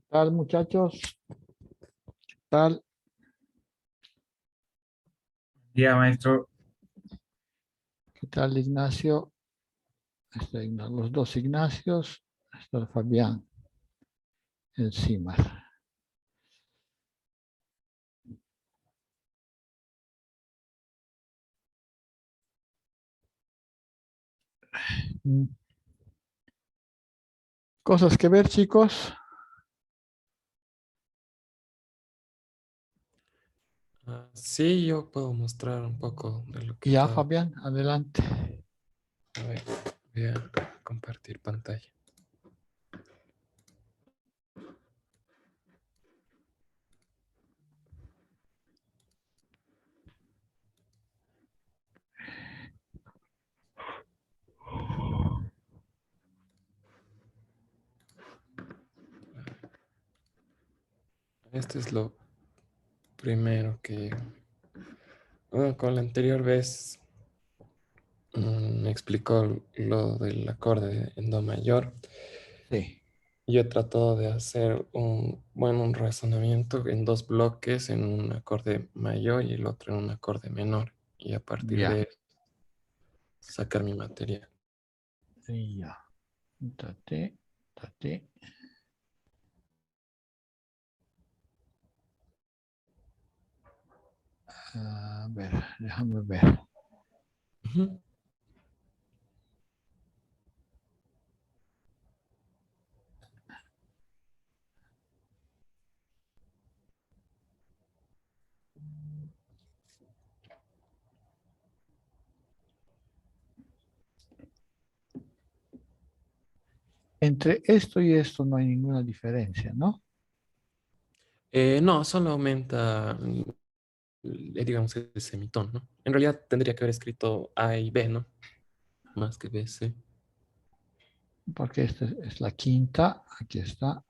Tal, muchachos? Tal? Día, maestro. ¿Qué tal, Ignacio? Los dos Ignacios. Está el Fabián encima. Cosas que ver, chicos. Sí, yo puedo mostrar un poco de lo que Ya, estaba. Fabián, adelante. A ver, voy a compartir pantalla. Este es lo primero que... Bueno, con la anterior vez me explicó lo del acorde en do mayor. Sí, Yo he tratado de hacer un razonamiento en dos bloques, en un acorde mayor y el otro en un acorde menor. Y a partir ya, de eso, sacar mi material. ya. Tate, tate. A ver, déjame ver. Ujú. Entre esto y esto no hay ninguna diferencia, ¿no? No, solo aumenta, digamos, el semitón, ¿no? En realidad tendría que haber escrito A y B, ¿no? Más que B, sí. Porque esta es la quinta, aquí está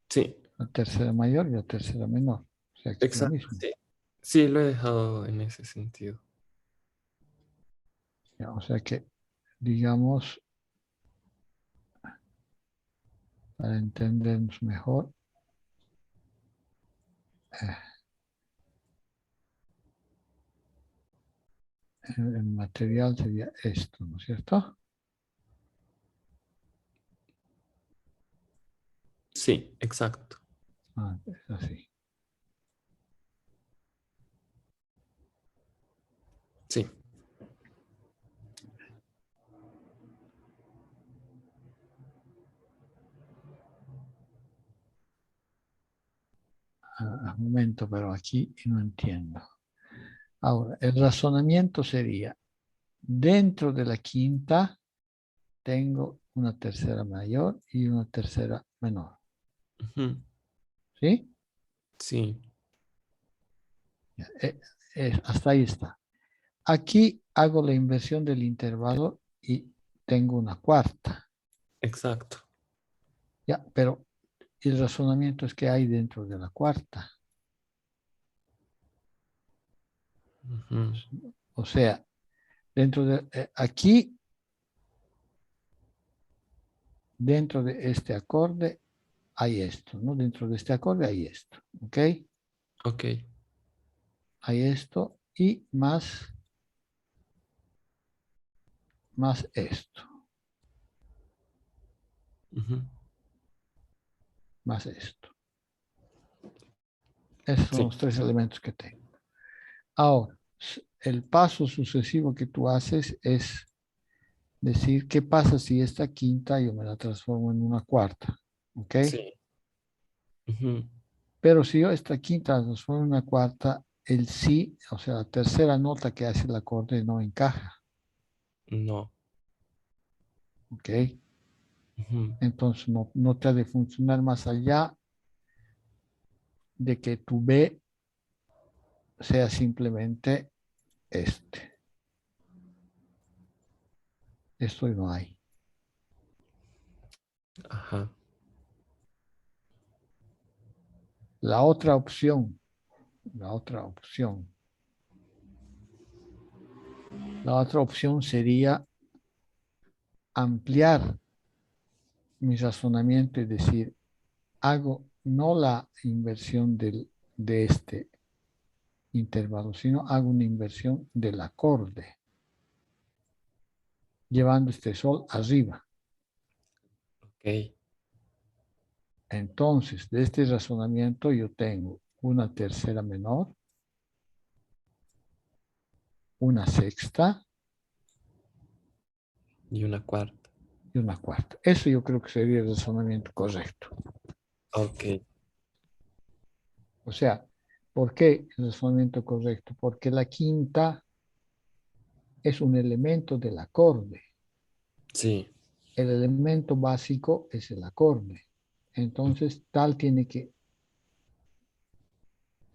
Sí, la tercera mayor y la tercera menor. O sea que es lo exacto, mismo. sí. Sí, lo he dejado en ese sentido. Ya, o sea que, digamos, para entendernos mejor, eh, el material sería esto, ¿no es cierto? Sí, exacto. Ah, es así. Sí. Un momento, pero aquí no entiendo. Ahora, el razonamiento sería, dentro de la quinta tengo una tercera mayor y una tercera menor. Ujú. ¿Sí? Sí, Ya, hasta ahí está. Aquí hago la inversión del intervalo y tengo una cuarta. exacto. Ya, pero el razonamiento es que hay dentro de la cuarta. Ujú. O sea, dentro de aquí, dentro de este acorde, hay esto, ¿no? Dentro de este acorde hay esto, ¿ok? Ok. Hay esto y más esto, Ujú. más esto. Esos son Sí, los tres elementos que tengo. Ahora, el paso sucesivo que tú haces es decir, ¿qué pasa si esta quinta yo me la transformo en una cuarta? ¿Ok? sí. Ujú. Pero si yo esta quinta la transformo en una cuarta, el sí, o sea, la tercera nota que hace el acorde no encaja. No. ¿Ok? Ujú. Entonces no te ha de funcionar más allá de que tu B sea simplemente este. Esto no hay. Ajá. La otra opción, la otra opción, la otra opción sería ampliar mi razonamiento y decir, hago no la inversión de este intervalo, sino hago una inversión del acorde, llevando este sol arriba. Ok. Entonces, de este razonamiento yo tengo una tercera menor, una sexta Y una cuarta. y una cuarta. Eso yo creo que sería el razonamiento correcto. Ok. O sea, ¿por qué el razonamiento correcto? Porque la quinta es un elemento del acorde. Sí. El elemento básico es el acorde. Entonces, tal tiene que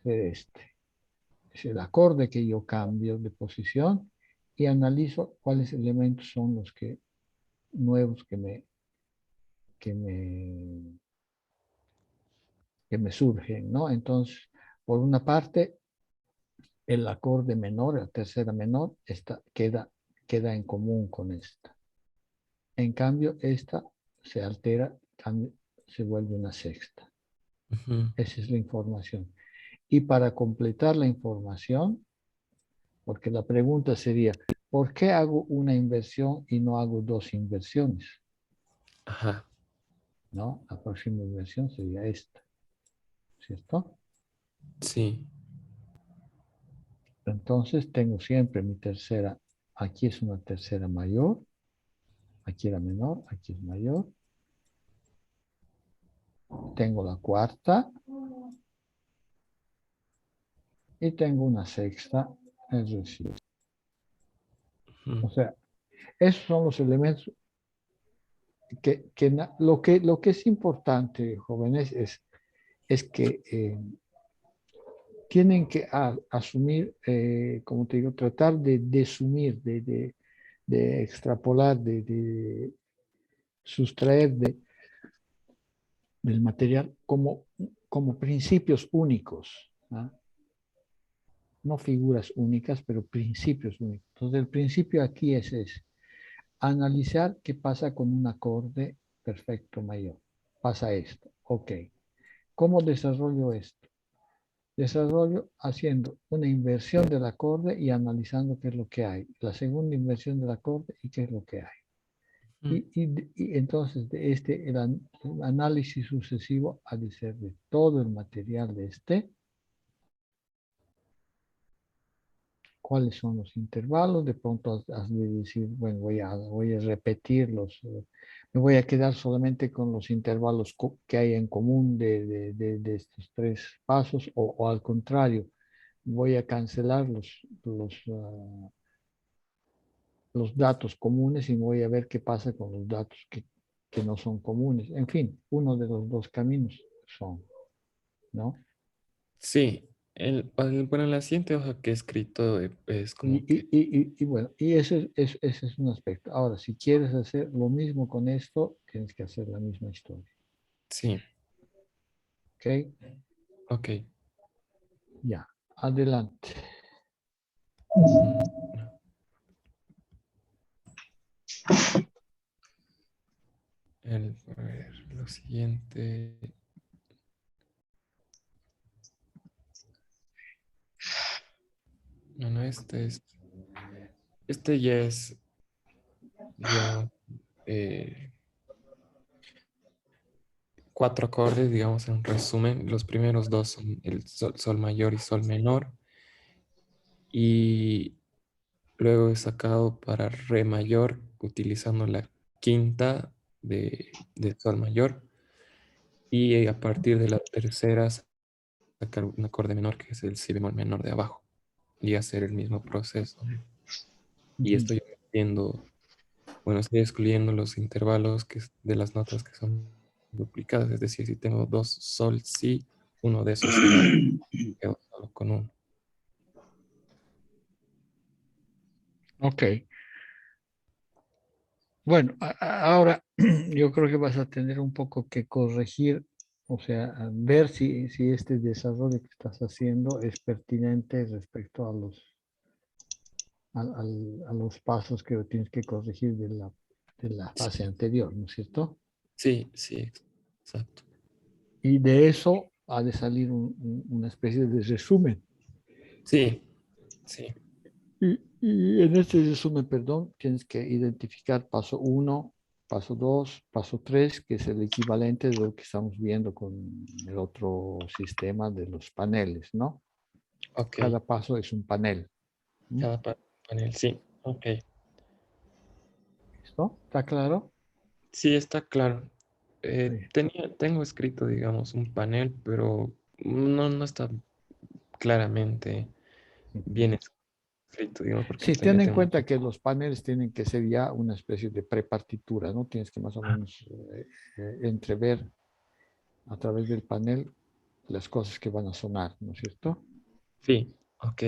ser este. Es el acorde que yo cambio de posición y analizo cuáles elementos son los que nuevos que me, que me surgen, ¿no? Entonces, por una parte, el acorde menor, la tercera menor, queda en común con esta. En cambio, esta se altera, se vuelve una sexta. Ujú. Esa es la información. Y para completar la información, porque la pregunta sería, ¿por qué hago una inversión y no hago dos inversiones? Ajá. ¿No? La próxima inversión sería esta, ¿cierto? Sí. Entonces tengo siempre mi tercera, aquí es una tercera mayor, aquí era menor, aquí es mayor. Tengo la cuarta y tengo una sexta, es decir, Ujú. o sea, esos son los elementos lo que es importante, jóvenes, es que tienen que asumir, como te digo, tratar de desumir, de extrapolar, de sustraer del material como principios únicos, ¿no? No figuras únicas, pero principios únicos. Entonces, el principio aquí es analizar qué pasa con un acorde perfecto mayor. Pasa esto, ok. ¿Cómo desarrollo esto? Desarrollo haciendo una inversión del acorde y analizando qué es lo que hay. La segunda inversión del acorde y qué es lo que hay. Ujú. Y entonces de el análisis sucesivo ha de ser de todo el material de cuáles son los intervalos, de pronto has de decir, bueno, voy a repetirlos, me voy a quedar solamente con los intervalos que hay en común de estos tres pasos, o al contrario, voy a cancelar los datos comunes y voy a ver qué pasa con los datos que no son comunes. En fin, uno de los dos caminos son, ¿no? Sí. Bueno, en la siguiente hoja que he escrito es como que, Y bueno, y ese es un aspecto. Ahora, si quieres hacer lo mismo con esto, tienes que hacer la misma historia. sí, ¿Ok? ok. Ya, adelante. Mm, a ver, lo siguiente. Bueno, este ya es, digamos, eh, cuatro acordes, digamos, en resumen. Los primeros dos son el sol mayor y sol menor. Y luego he sacado para re mayor utilizando la quinta de sol mayor. Y a partir de la tercera sacar un acorde menor que es el si bemol menor de abajo y hacer el mismo proceso. Y Ujú. estoy metiendo, bueno, estoy excluyendo los intervalos de las notas que son duplicadas. Es decir, si tengo dos sol, si, uno de esos se va, quedo solo con uno. Ok. Bueno, ahora yo creo que vas a tener un poco que corregir, o sea, ver si este desarrollo que estás haciendo es pertinente respecto a los pasos que tienes que corregir de la fase Sí, anterior, ¿no es cierto? sí, sí, exacto. Y de eso ha de salir una especie de resumen. Sí, sí. Y en este resumen, perdón, tienes que identificar paso 1, paso 2, paso 3, que es el equivalente de lo que estamos viendo con el otro sistema de los paneles, ¿no? Ok. Cada paso es un panel. ¿Mm? Cada panel, sí. Ok. ¿Listo? ¿Está claro? Sí, está claro. Sí. Tengo escrito, digamos, un panel, pero no está claramente bien Ujú. escrito, digamos, porque Sí, estoy ten en metiendo cuenta mucho. que los paneles tienen que ser ya una especie de prepartitura, ¿no? Tienes que más o menos entrever a través del panel las cosas que van a sonar, ¿no es cierto? Sí, ok.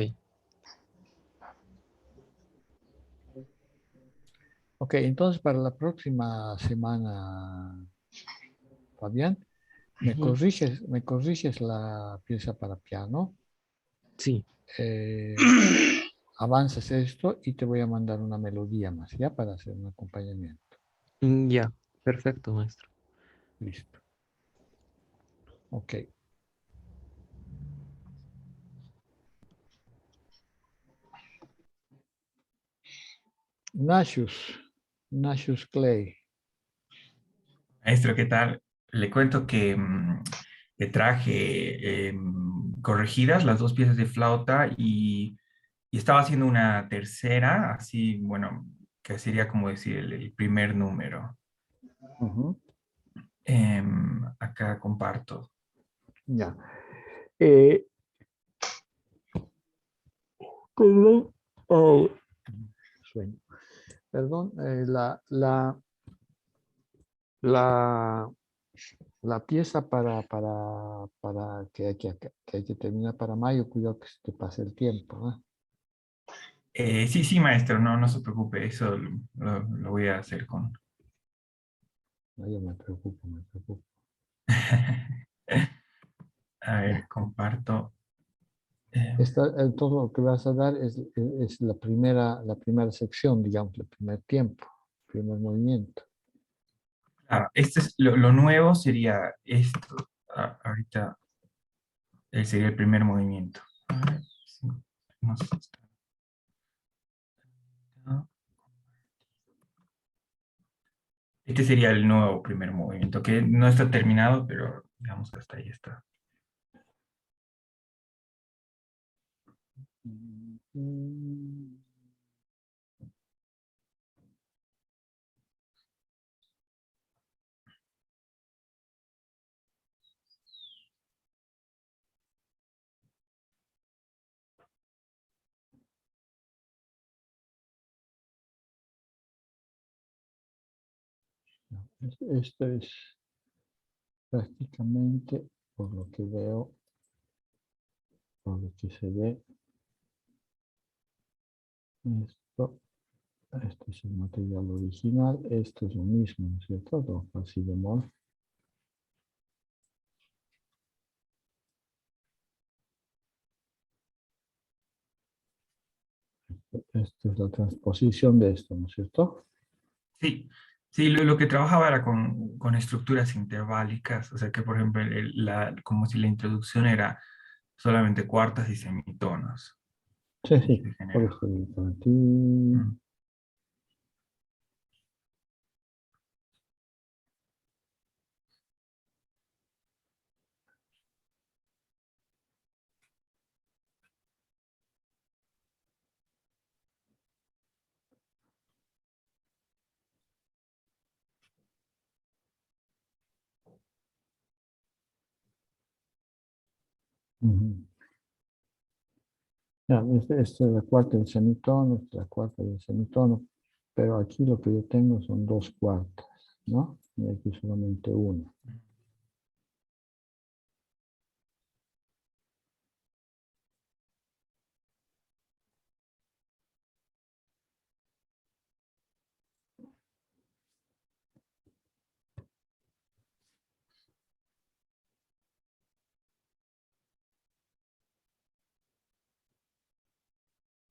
Ok, entonces para la próxima semana, Fabián, Ujú. me corriges la pieza para piano, Sí. eh, avanzas esto y te voy a mandar una melodía más, ¿ya? Para hacer un acompañamiento. Ya, perfecto, maestro. Listo. Ok. Nashus, Nashus Clay. Maestro, ¿qué tal? Le cuento que le traje corregidas las dos piezas de flauta y estaba haciendo una tercera, así, bueno, que sería como decir el primer número. Ujú. Acá comparto. Ya. Eh, perdón, oh, sueño. Perdón, la, la pieza para que hay que terminar para mayo, cuidado que se te pase el tiempo, ¿no? Sí, sí, maestro, no se preocupe, eso lo voy a hacer con... No, yo me preocupo, me preocupo. A ver, Ya. comparto. eh, Todo lo que vas a dar es la primera sección, digamos, el primer tiempo, el primer movimiento. claro, este es, lo nuevo sería esto. Ahorita sería el primer movimiento. A ver, sí, no sé si está- no. Este sería el nuevo primer movimiento, que no está terminado, pero digamos que hasta ahí está. Mm, no, esto es prácticamente, por lo que veo, por lo que se ve, esto, este es el material original, esto es lo mismo, ¿no es cierto? Do, fa, si bemol. Esta es la transposición de esto, ¿no es cierto? Sí, sí, lo que trabajaba era con estructuras interválicas, o sea que, por ejemplo, como si la introducción era solamente cuartas y semitonos. Sí, Así sí, se por genera. eso digo para ti. Mm. Ujú. Ya, esta es la cuarta del semitono, esta es la cuarta del semitono, pero aquí lo que yo tengo son dos cuartas, ¿no? Y aquí solamente una.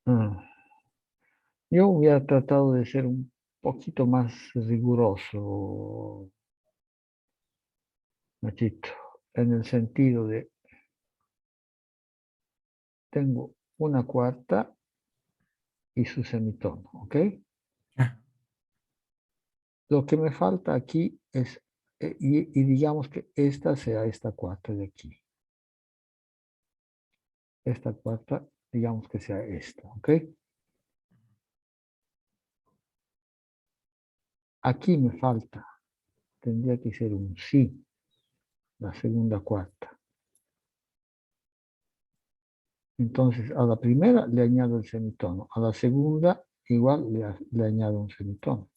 Ah, yo hubiera tratado de ser un poquito más riguroso, Nachito. en el sentido de tengo una cuarta y su semitono, ¿ok? Ah, Lo que me falta aquí es, y digamos que esta sea esta cuarta de aquí. Esta cuarta, digamos que sea esta, ¿ok? Aquí me falta, tendría que ser un sí, la segunda cuarta. Entonces, a la primera le añado el semitono, a la segunda igual le añado un semitono.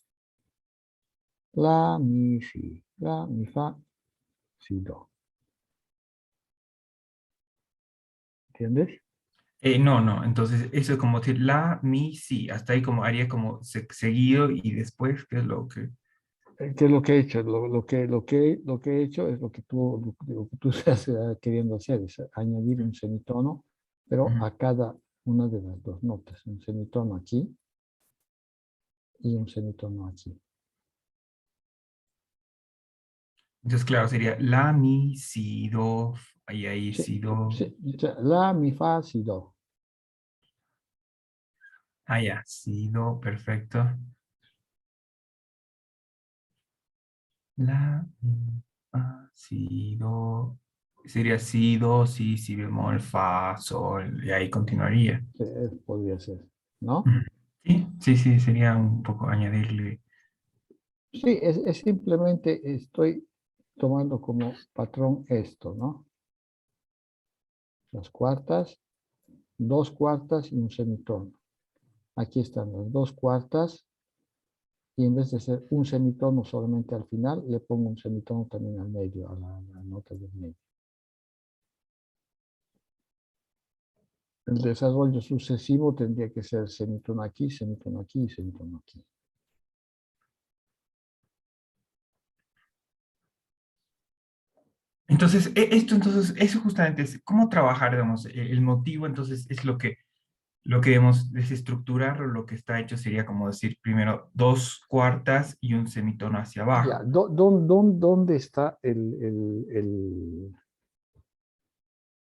La, mi, si, la, mi, fa, si, do. ¿Entiendes? no, no, entonces eso es como decir la, mi, si, hasta ahí como haría como seguido y después, ¿qué es lo que? ¿Qué es lo que he hecho? Lo que he hecho es lo que tú estás queriendo hacer, es añadir un semitono, pero Ujú. a cada una de las dos notas. Un semitono aquí y un semitono aquí. Entonces, claro, sería la, mi, si, do, ahí, Sí, si, do, sí, o sea, la, mi, fa, si, do. ya, si, do, perfecto. La, mi, fa, si, do, sería si, do, si bemol, fa, sol, y ahí continuaría. Sí, podría ser, ¿no? Ujú. Sí, sí, sí, sería un poco añadirle. Sí, es simplemente estoy tomando como patrón esto, ¿no? Las cuartas, dos cuartas y un semitono. Aquí están las dos cuartas y en vez de ser un semitono solamente al final, le pongo un semitono también al medio, a la nota del medio. El desarrollo sucesivo tendría que ser semitono aquí y semitono aquí. Entonces, entonces, eso justamente es cómo trabajar, digamos, el motivo, entonces, es lo que debemos desestructurar, o lo que está hecho sería como decir primero dos cuartas y un semitono hacia Ya, abajo. ¿dónde está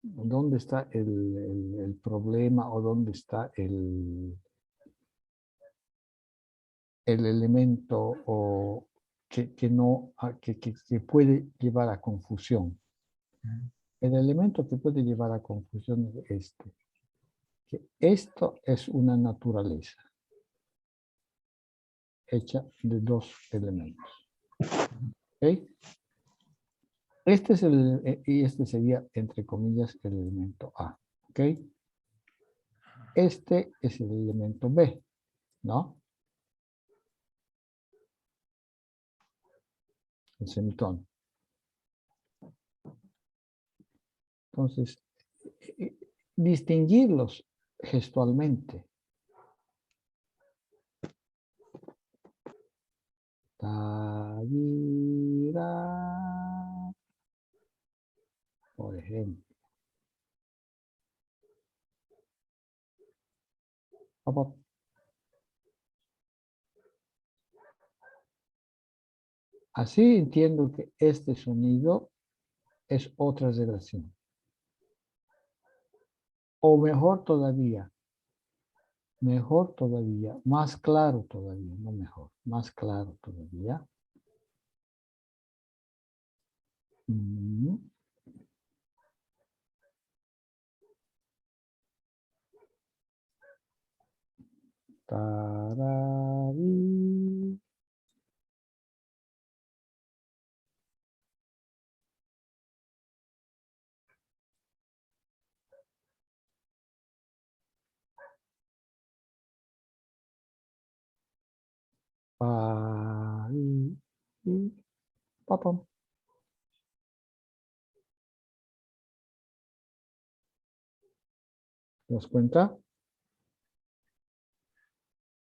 dónde está el problema o dónde está el elemento o que no, que puede llevar a confusión? El elemento que puede llevar a confusión es este, que esto es una naturaleza hecha de dos elementos. ¿Ok? Este es y este sería, entre comillas, el elemento A. ¿Ok? Este es el elemento B, ¿no? El semitono. Entonces, distinguirlos gestualmente. Ta, di, ra, por ejemplo. Pa, pa. Así entiendo que este sonido es otra relación. O mejor todavía, más claro todavía, no mejor, más claro todavía. Mm. Tarari. Pari, papam. ¿Te das cuenta?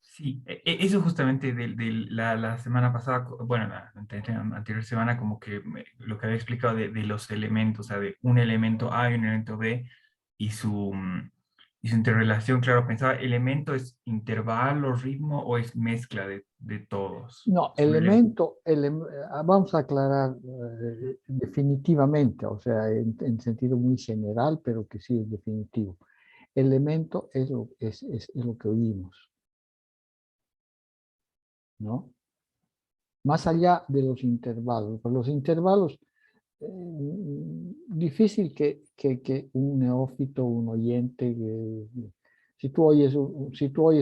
Sí, eso justamente de la semana pasada, bueno, la anterior semana, como que lo que había explicado de los elementos, o sea, de un elemento A y un elemento B y Y su interrelación, claro, pensaba, ¿elemento es intervalo, ritmo o es mezcla de todos? No, vamos a aclarar definitivamente, o sea, en sentido muy general, pero que sí es definitivo. Elemento es lo que oímos, ¿no? Más allá de los intervalos. Pues los intervalos, difícil que un neófito, un oyente, si tú oyes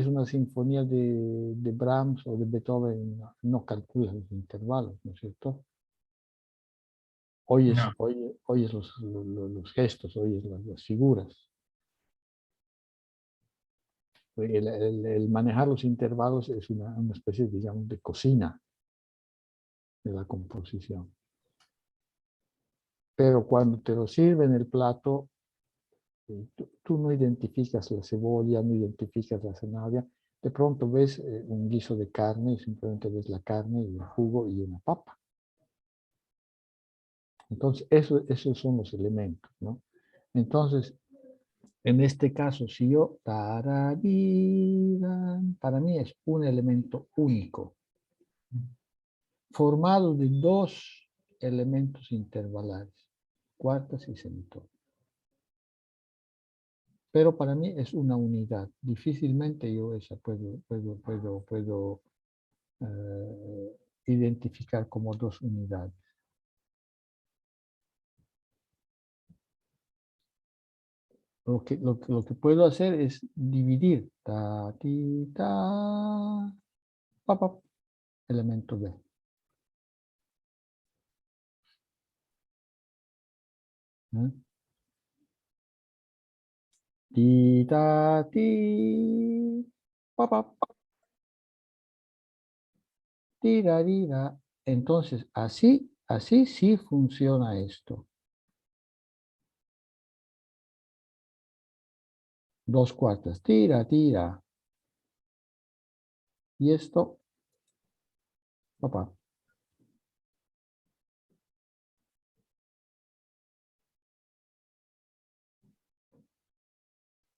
una sinfonía de Brahms o de Beethoven, no calculas los intervalos, ¿no es cierto? No, Oyes los gestos, oyes las figuras. El manejar los intervalos es una especie, digamos, de cocina de la composición. Pero cuando te lo sirven el plato, tú no identificas la cebolla, no identificas la zanahoria. De pronto ves un guiso de carne y simplemente ves la carne y el jugo y una papa. Entonces, esos son los elementos, ¿no? Entonces, en este caso, si yo, tarariran, para mí es un elemento único, formado de dos elementos intervalares, cuartas y semitonos. Pero para mí es una unidad. Difícilmente yo esa puedo identificar como dos unidades. Lo que puedo hacer es dividir ta, ti, ta, pa, pa, elemento B. ¿Eh? Ti, ta, ti, pa, pa, ti, ra, ri, ra. Entonces, así sí funciona esto. Dos cuartas, tira, tira. Y esto, papá.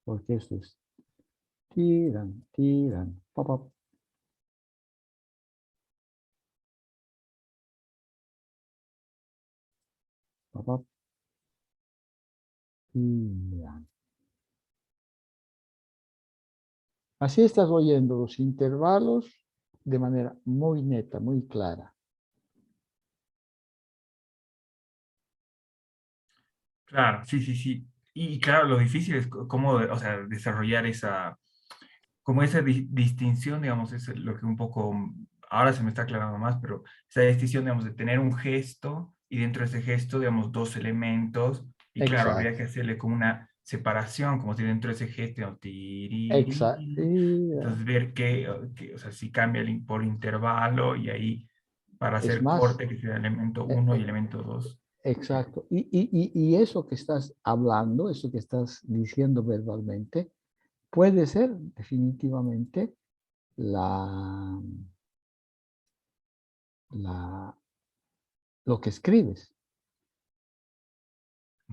Porque esto es tiran, tiran, papá. Papá, tiran. Así estás oyendo los intervalos de manera muy neta, muy clara. claro, sí, sí, sí. Y claro, lo difícil es cómo, o sea, desarrollar esa, como esa distinción, digamos, es lo que un poco, ahora se me está aclarando más, pero esa distinción, digamos, de tener un gesto y dentro de ese gesto, digamos, dos elementos, y claro, habría Exacto, que hacerle como una separación, como si dentro de ese gesto, digamos, exacto. tiriri, entonces ver o sea, si cambia por intervalo y ahí para Es hacer más, corte, que sea elemento eh, uno y eh, elemento 2. exacto. Y eso que estás hablando, eso que estás diciendo verbalmente, puede ser definitivamente la, la, lo que escribes.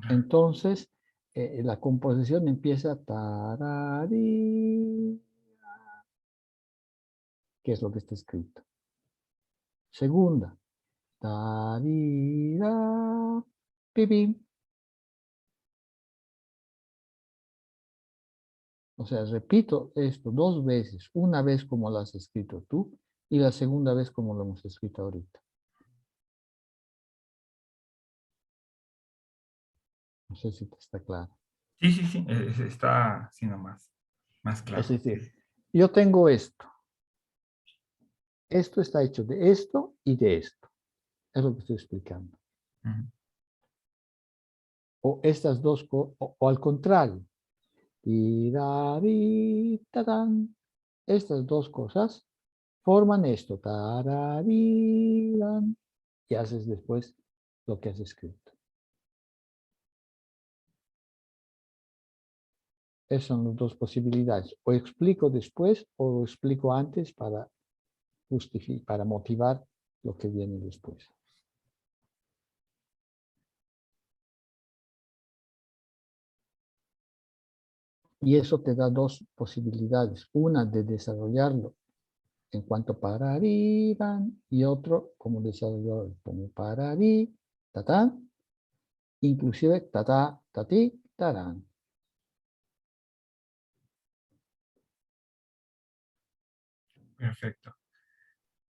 Entonces, la composición empieza tarari, que es lo que está escrito. Segunda, tarira, pipim. O sea, repito esto dos veces. Una vez como lo has escrito tú y la segunda vez como lo hemos escrito ahorita. No sé si te está claro. Sí, sí, sí, está siendo más Es claro. Sí, decir, sí. yo tengo esto. Esto está hecho de esto y de esto. Es lo que estoy explicando. Ujú. O estas dos, o al contrario. Tiraritatan. Estas dos cosas forman esto. Tarariran. Y haces después lo que has escrito. Esas son las dos posibilidades. O explico después o lo explico antes para justificar, para motivar lo que viene después. Y eso te da dos posibilidades. Una de desarrollarlo en cuanto pararirán y otro como desarrollarlo como pararí, tatán, inclusive tatá, tatí, tarán. Perfecto.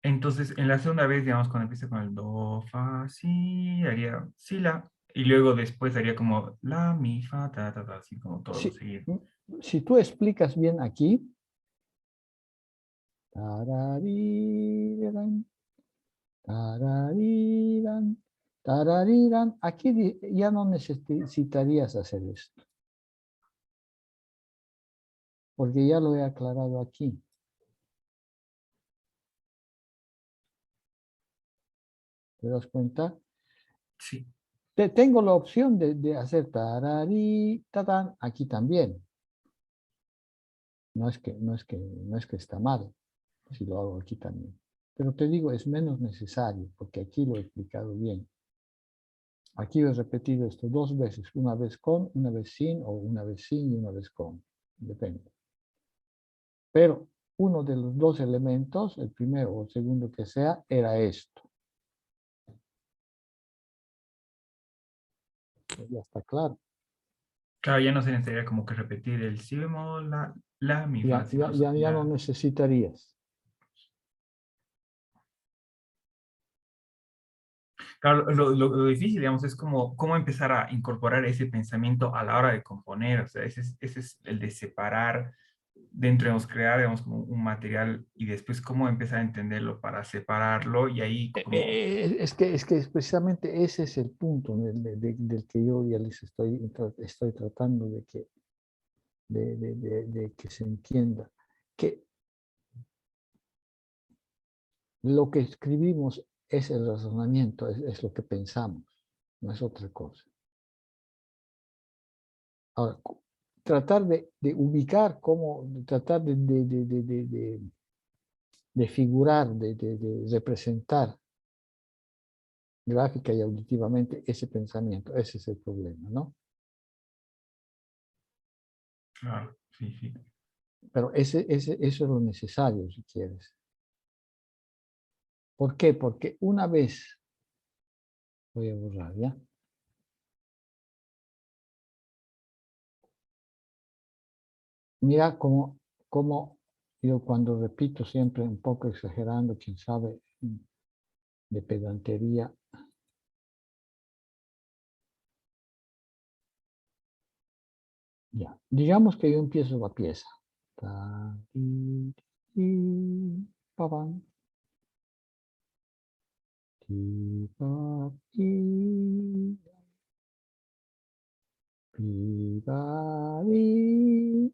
Entonces, en la segunda vez, digamos, cuando empiece con el do, fa, si, haría si, la, y luego después haría como la, mi, fa, ta, ta, ta, así como todo Si, seguido. si tú explicas bien aquí, tararirán, tararirán, tararirán, aquí ya no necesitarías hacer esto, porque ya lo he aclarado aquí. ¿Te das cuenta? Sí. Tengo la opción de hacer tararí, tatán, aquí también. No es que está mal si lo hago aquí también. Pero te digo, es menos necesario, porque aquí lo he explicado bien. Aquí he repetido esto dos veces, una vez con, una vez sin, o una vez sin y una vez con. Depende. Pero uno de los dos elementos, el primero o el segundo que sea, era esto. Ya está claro. Claro, ya no se necesitaría como que repetir el si bemol, la, mi, fa, si, fa, sol, Ya no ya. necesitarías. Claro, lo difícil, digamos, es como cómo empezar a incorporar ese pensamiento a la hora de componer. O sea, ese es el de separar dentro, digamos, crear, digamos, como un material y después cómo empezar a entenderlo para separarlo y ahí como, Es que precisamente ese es el punto del que yo ya les estoy tratando de que se entienda. Que lo que escribimos es el razonamiento, es lo que pensamos, no es otra cosa. Ahora, tratar de ubicar cómo, tratar de figurar, de representar gráfica y auditivamente ese pensamiento, ese es el problema, ¿no? claro, sí, sí. Pero eso es lo necesario, si quieres. ¿Por qué? Porque una vez, voy a borrar, ¿ya? Mira cómo yo cuando repito siempre un poco exagerando, quién sabe, de pedantería. Ya, digamos que yo empiezo la pieza. Ta, ti, ti, pa, pam, ti, pa, ti, pi, pa, di,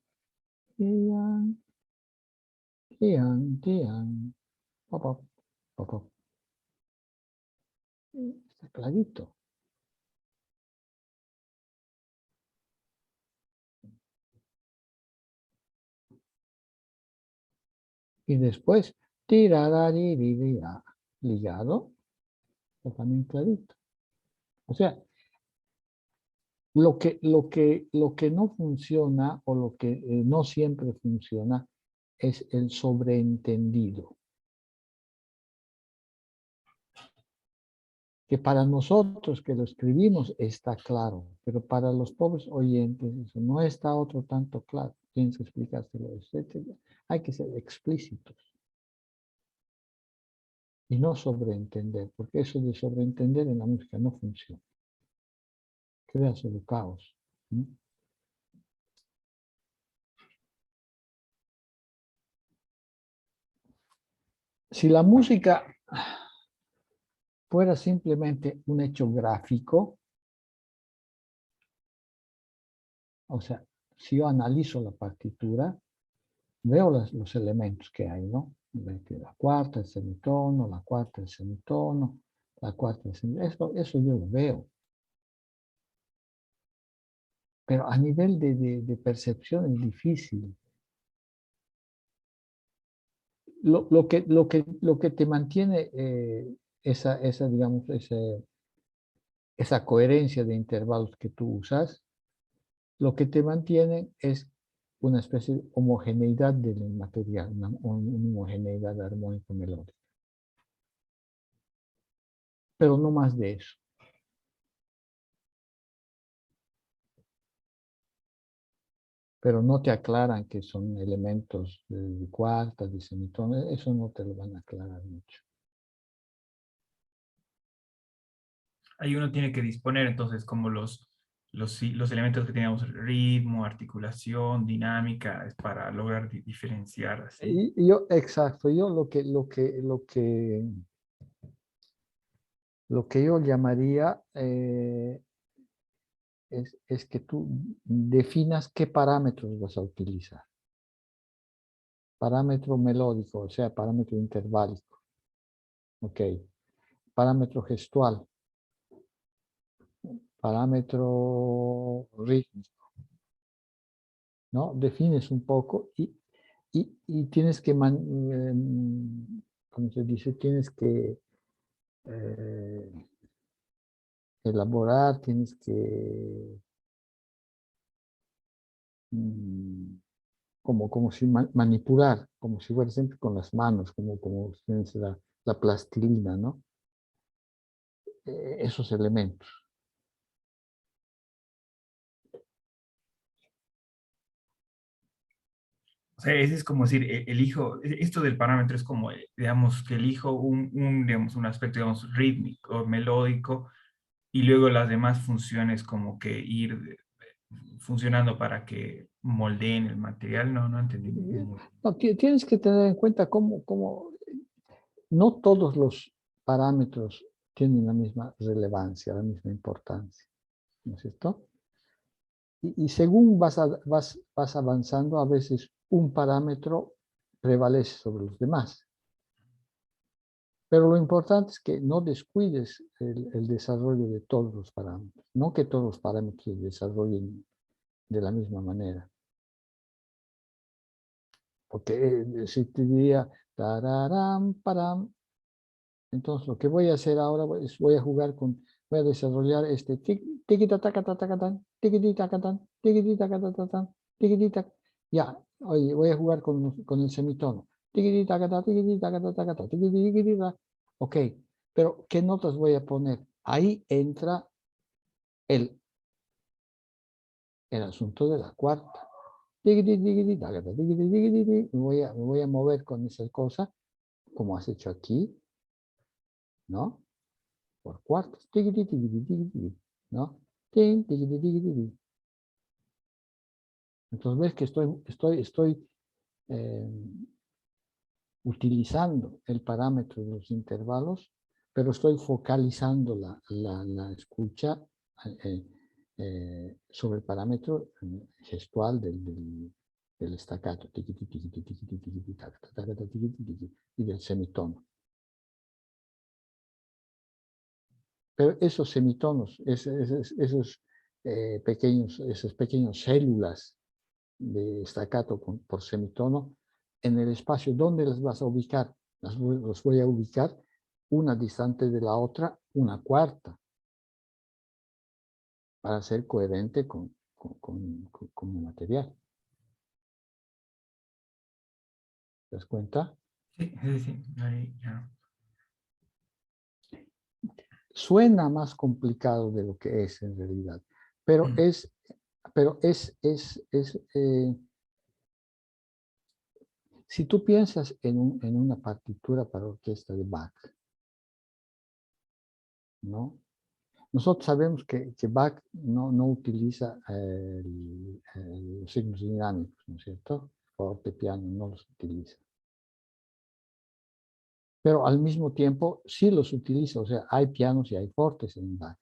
tian, tian, tian, pa, pa, pa, pa. Está clarito. Y después, tirarariririrá, ligado, está también clarito. O sea, lo que no funciona o lo que no siempre funciona es el sobreentendido. Que para nosotros que lo escribimos está claro, pero para los pobres oyentes eso no está otro tanto claro. Tienes que explicárselo, etc. Hay que ser explícitos y no sobreentender, porque eso de sobreentender en la música no funciona. Crea solo caos. ¿Sí? Si la música fuera simplemente un hecho gráfico, o sea, si yo analizo la partitura, veo los elementos que hay, ¿no? La cuarta, el semitono, la cuarta, el semitono, la cuarta, el semitono. Eso yo lo veo. Pero a nivel de percepción es difícil. Lo que te mantiene digamos, esa coherencia de intervalos que tú usas, lo que te mantiene es una especie de homogeneidad del material, una homogeneidad armónico-melódica. Pero no más de eso. Pero no te aclaran que son elementos de cuartas, de semitonos, eso no te lo van a aclarar mucho. Ahí uno tiene que disponer entonces como los elementos que teníamos, ritmo, articulación, dinámica, es para lograr diferenciar así. Exacto, yo lo que yo llamaría es que tú definas qué parámetros vas a utilizar. Parámetro melódico, o sea, parámetro interválico. Ok. Parámetro gestual. Parámetro rítmico. ¿No? Defines un poco y tienes que, ¿cómo se dice? Tienes que elaborar, tienes que como si manipular, como si fuera siempre con las manos, como tienes la plastilina, ¿no? Esos elementos. O sea, ese es como decir, elijo, esto del parámetro es como, digamos, que elijo digamos, un aspecto, digamos, rítmico, melódico, y luego las demás funciones como que ir funcionando para que moldeen el material. No, no entendí muy. No, tienes que tener en cuenta cómo no todos los parámetros tienen la misma relevancia, la misma importancia, ¿no es cierto? Y según vas avanzando, a veces un parámetro prevalece sobre los demás. Pero lo importante es que no descuides el desarrollo de todos los parámetros, no que todos los parámetros se desarrollen de la misma manera. Porque si te diría, tararán, param, entonces lo que voy a hacer ahora es voy a desarrollar este tiquita taca taca tan, tiquiti taca tan, tiquiti taca taca tan, tiquiti taca. Ya, oye, voy a jugar con el semitono. Tiquiti taca ta, tiquiti taca ta, taca ta, tiquiti tiquiti ta. Ok, pero ¿qué notas voy a poner? Ahí entra el, el asunto de la cuarta. Tiquiti tiquiti taca ta, tiquiti tiquiti ti. Me voy a mover con esa cosa, como has hecho aquí, ¿no? Por cuartos, tiquiti, tiquiti, tiquiti, ¿no? Tin, tiquiti, tiquiti, tiquiti. Entonces ves que estoy utilizando el parámetro de los intervalos, pero estoy focalizando la escucha sobre el parámetro gestual del staccato, tiquiti, tiquiti, tiquiti, tiquiti, taca, taca, taca, tiquiti, tiquiti, y del semitono. Pero esos semitonos, esas pequeñas células de staccato por semitono, en el espacio donde las vas a ubicar, los voy a ubicar una distante de la otra, una cuarta, para ser coherente con el material. ¿Te das cuenta? Sí, sí, sí. Ahí, ya. Suena más complicado de lo que es en realidad, pero si tú piensas en una partitura para orquesta de Bach, ¿no? Nosotros sabemos que Bach no utiliza los signos dinámicos, ¿no es cierto? Forte, piano, no los utiliza. Pero al mismo tiempo sí los utiliza, o sea, hay pianos y hay fortes en Bach.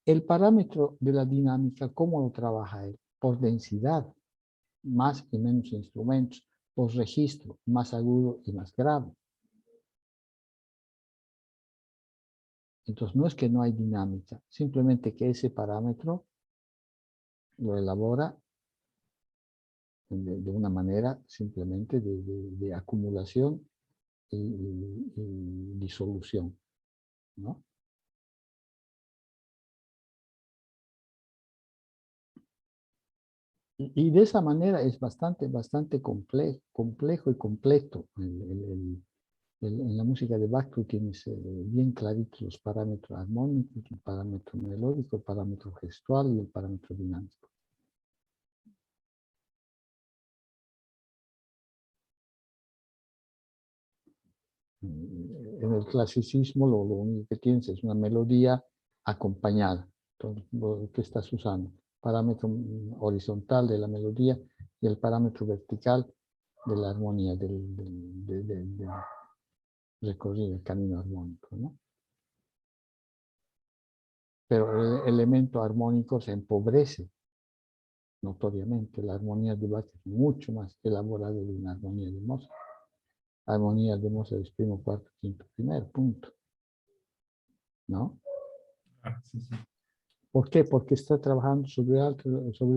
El parámetro de la dinámica, ¿cómo lo trabaja él? Por densidad, más y menos instrumentos, por registro, más agudo y más grave. Entonces no es que no hay dinámica, simplemente que ese parámetro lo elabora de una manera simplemente de acumulación y disolución, ¿no? Y de esa manera es bastante complejo y completo. En la música de Bach tú tienes bien claritos los parámetros armónicos, el parámetro melódico, el parámetro gestual y el parámetro dinámico. En el clasicismo lo único que tienes es una melodía acompañada. Entonces, lo que estás usando, parámetro horizontal de la melodía y el parámetro vertical de la armonía, del recorrido, el camino armónico, ¿no? Pero el elemento armónico se empobrece notoriamente. La armonía de Bach es mucho más elaborada de una armonía de Mozart. Armonía de Mozart es primo, cuarto, quinto, primero, punto. ¿No? Ah, sí, sí. ¿Por qué? Porque está trabajando sobre el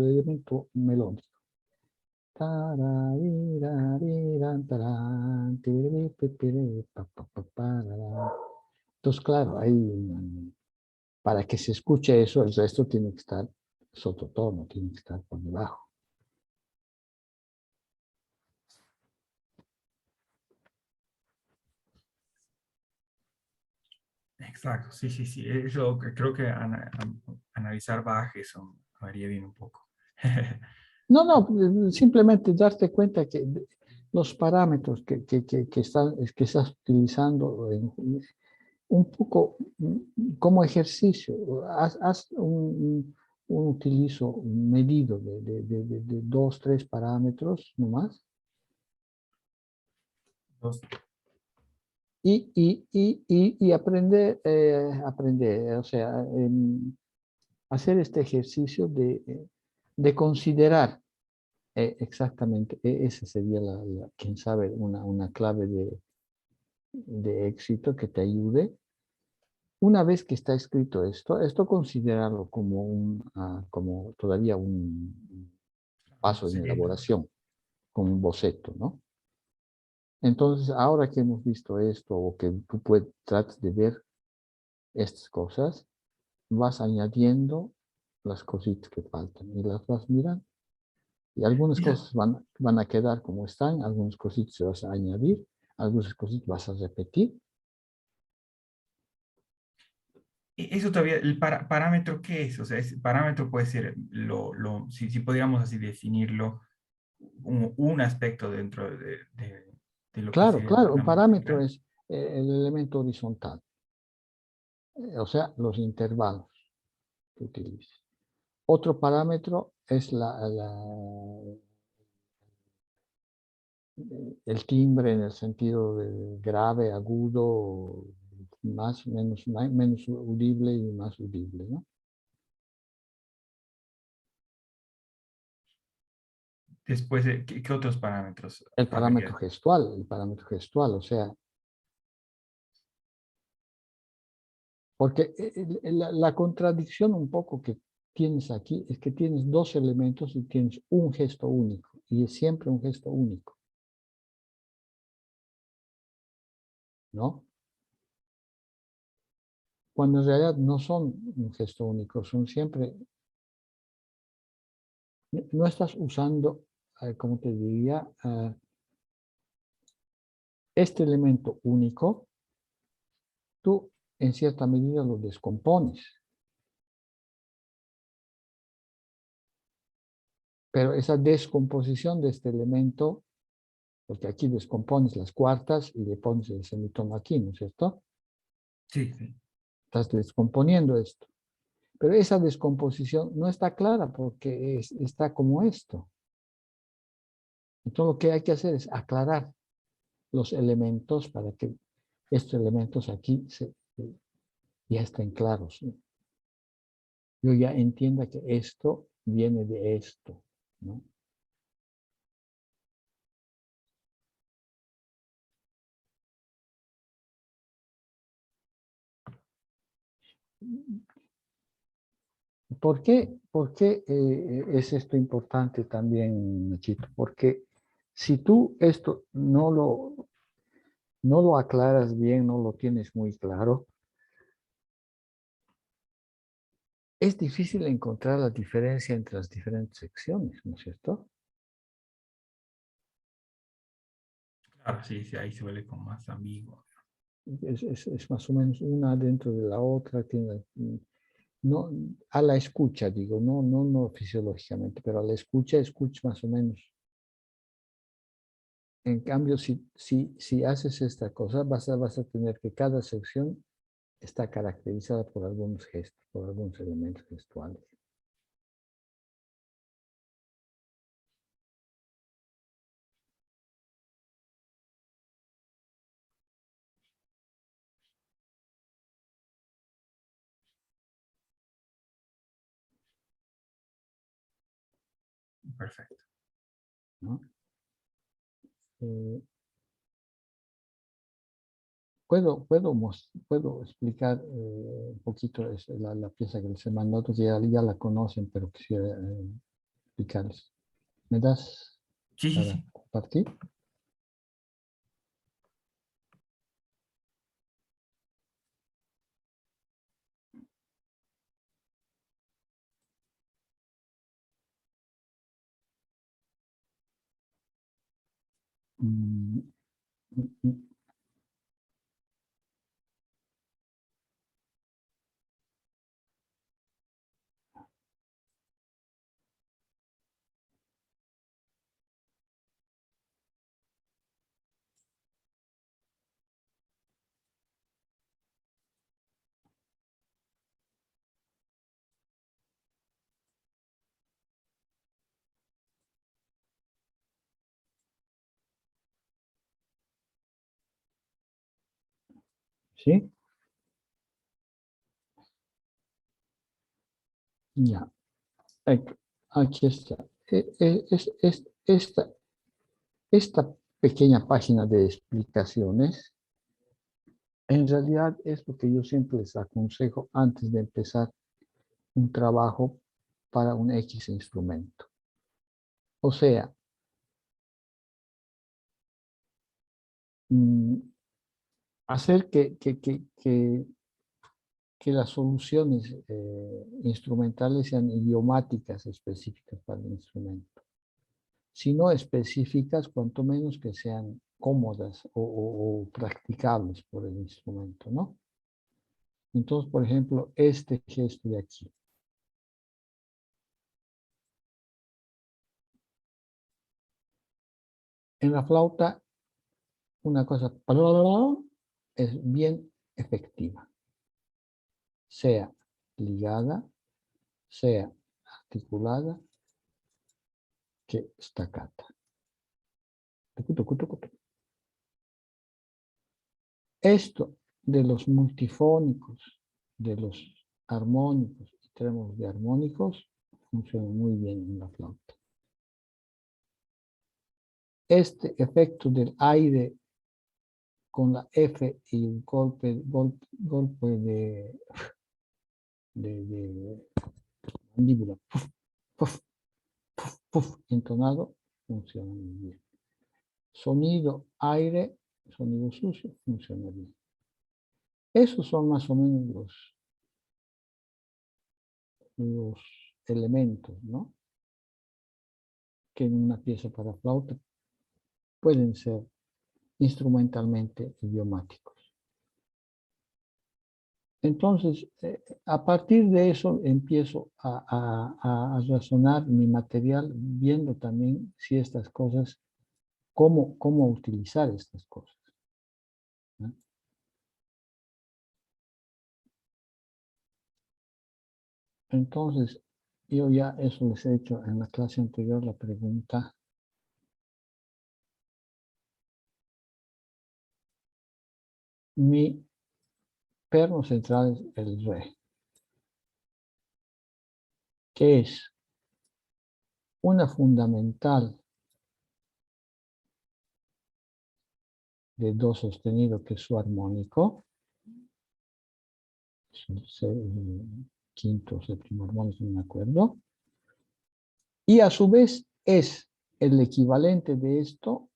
elemento melódico. Entonces, claro, ahí, para que se escuche eso, el resto tiene que estar sototono, tiene que estar por debajo. Exacto, sí, sí, sí. Eso creo que analizar Bach, eso haría bien un poco. No, simplemente darte cuenta que los parámetros que estás utilizando un poco como ejercicio, haz un utilizo medido de 2, 3 parámetros nomás Dos. y aprender, o sea, hacer este ejercicio de considerar exactamente, esa sería quién sabe, una clave de éxito que te ayude. Una vez que está escrito esto considerarlo como todavía un paso en Seguimiento. elaboración, como un boceto, ¿no? Entonces, ahora que hemos visto esto, o que tú tratas de ver estas cosas, vas añadiendo las cositas que faltan y las vas mirando. Y algunas Eso, cosas van a quedar como están, algunas cositas se vas a añadir, algunas cositas vas a repetir. eso todavía, el parámetro, ¿qué es? O sea, ese parámetro puede ser, si podríamos así definirlo, un aspecto dentro de lo que sería Claro, un la parámetro música. es el elemento horizontal, o sea, los intervalos que utilices. Otro parámetro es el timbre en el sentido de grave, agudo, menos audible y más audible, ¿no? Después, ¿qué otros parámetros habría? El parámetro gestual, o sea, porque la contradicción un poco que tienes aquí es que tienes dos elementos y tienes un gesto único, y es siempre un gesto único, ¿no? Cuando en realidad no son un gesto único, son siempre, no estás usando, como te diría, este elemento único, tú en cierta medida lo descompones, pero esa descomposición de este elemento, porque aquí descompones las cuartas y le pones el semitono aquí, ¿no es cierto? Sí, sí. Estás descomponiendo esto. Pero esa descomposición no está clara porque está como esto. Entonces lo que hay que hacer es aclarar los elementos para que estos elementos aquí ya estén claros, ¿no? Yo ya entienda que esto viene de esto, ¿no? ¿Por qué es esto importante también, Nachito? Porque si tú esto no lo aclaras bien, no lo tienes muy claro, es difícil encontrar la diferencia entre las diferentes secciones, ¿no es cierto? Claro, sí, sí, ahí se vuelve como más ambiguo. Es más o menos una dentro de la otra. No, a la escucha, digo, no fisiológicamente, pero a la escucha más o menos. En cambio, si haces esta cosa, vas a tener que cada sección está caracterizada por algunos gestos, por algunos elementos gestuales. Perfecto. ¿No? Eh, puedo explicar un poquito la pieza que les he mandado, que ya la conocen, pero quisiera explicarles. ¿Me das Sí, sí, para sí. compartir? Mm, mm, mm. ¿Sí? Ya. Aquí está. Esta pequeña página de explicaciones, en realidad es lo que yo siempre les aconsejo antes de empezar un trabajo para un X instrumento. O sea, hacer que las soluciones instrumentales sean idiomáticas específicas para el instrumento. Si no específicas, cuanto menos que sean cómodas o practicables por el instrumento, ¿no? Entonces, por ejemplo, este gesto de aquí. En la flauta, una cosa es bien efectiva, sea ligada, sea articulada, que staccato. Esto de los multifónicos, de los armónicos y trémolos de armónicos, funciona muy bien en la flauta. Este efecto del aire con la F y el golpe de mandíbula, puff, puff, puff, puff, entonado, funciona muy bien. Sonido, aire, sonido sucio, funciona bien. Esos son más o menos los elementos, ¿no? Que en una pieza para flauta pueden ser instrumentalmente idiomáticos. Entonces, a partir de eso empiezo a razonar mi material viendo también si estas cosas, cómo utilizar estas cosas, ¿no? Entonces, yo ya eso les he hecho en la clase anterior la pregunta. Mi perno central es el re, que es una fundamental de do sostenido, que es su armónico, el quinto o séptimo armónico, no me acuerdo, y a su vez es el equivalente de esto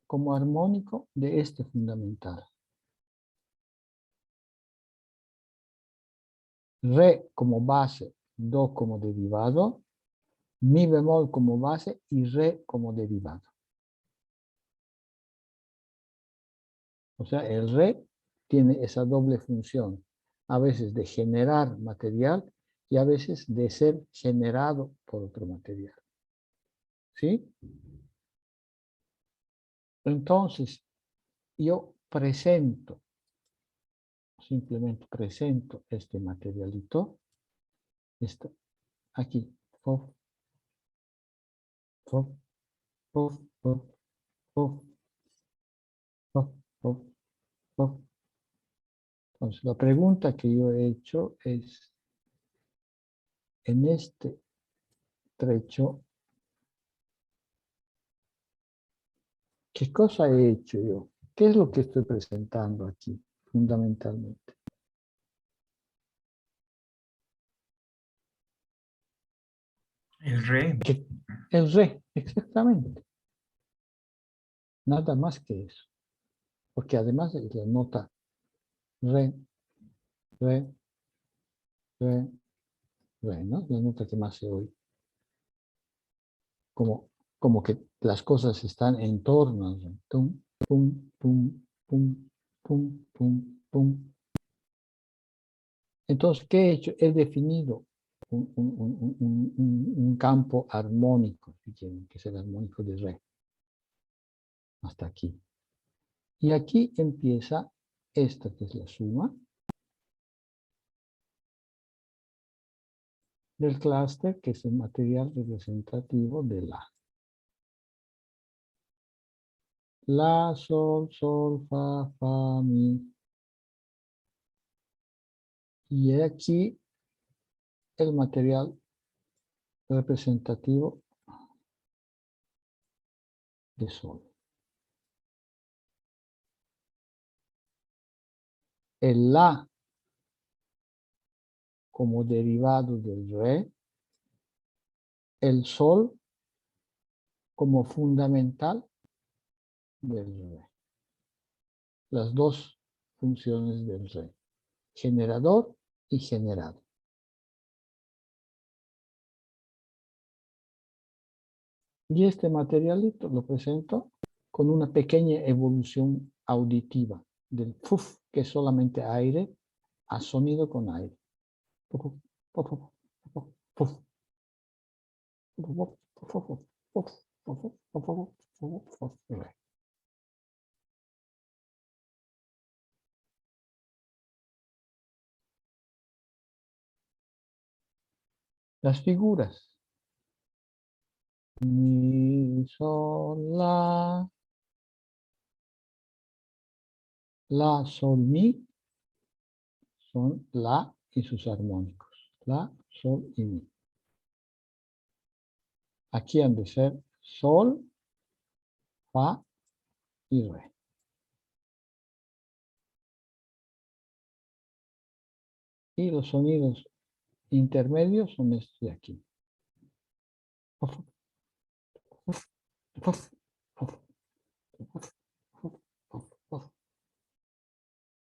como armónico de este fundamental. re como base, do como derivado, mi bemol como base y re como derivado. O sea, el re tiene esa doble función, a veces de generar material y a veces de ser generado por otro material. ¿Sí? Entonces, yo presento, simplemente presento este materialito, esto, aquí, fof, fof, fof, fof, fof, fof, fof, fof. Entonces, la pregunta que yo he hecho es, en este trecho, ¿qué cosa he hecho yo? ¿Qué es lo que estoy presentando aquí, fundamentalmente? El re. El re, exactamente. Nada más que eso. Porque además de la nota re, re, re, re, ¿no? La nota que más se oye. Como que las cosas están en torno al re. Tum, pum, pum, pum, pum, pum, pum. Entonces, ¿qué he hecho? He definido un campo armónico, si quieren, que es el armónico de re. Hasta aquí. Y aquí empieza esta que es la suma del clúster, que es el material representativo de la. La, sol, sol, fa, fa, mi. Y aquí el material representativo de sol. El la como derivado del re, el sol como fundamental del re. Las dos funciones del re, generador y generado. Y este materialito lo presento con una pequeña evolución auditiva del fuf, que es solamente aire, a sonido con aire. Las figuras. Mi, sol, la, sol, mi, son la y sus armónicos. La, sol y mi. Aquí han de ser sol, fa y re. Y los sonidos intermedios son estos de aquí.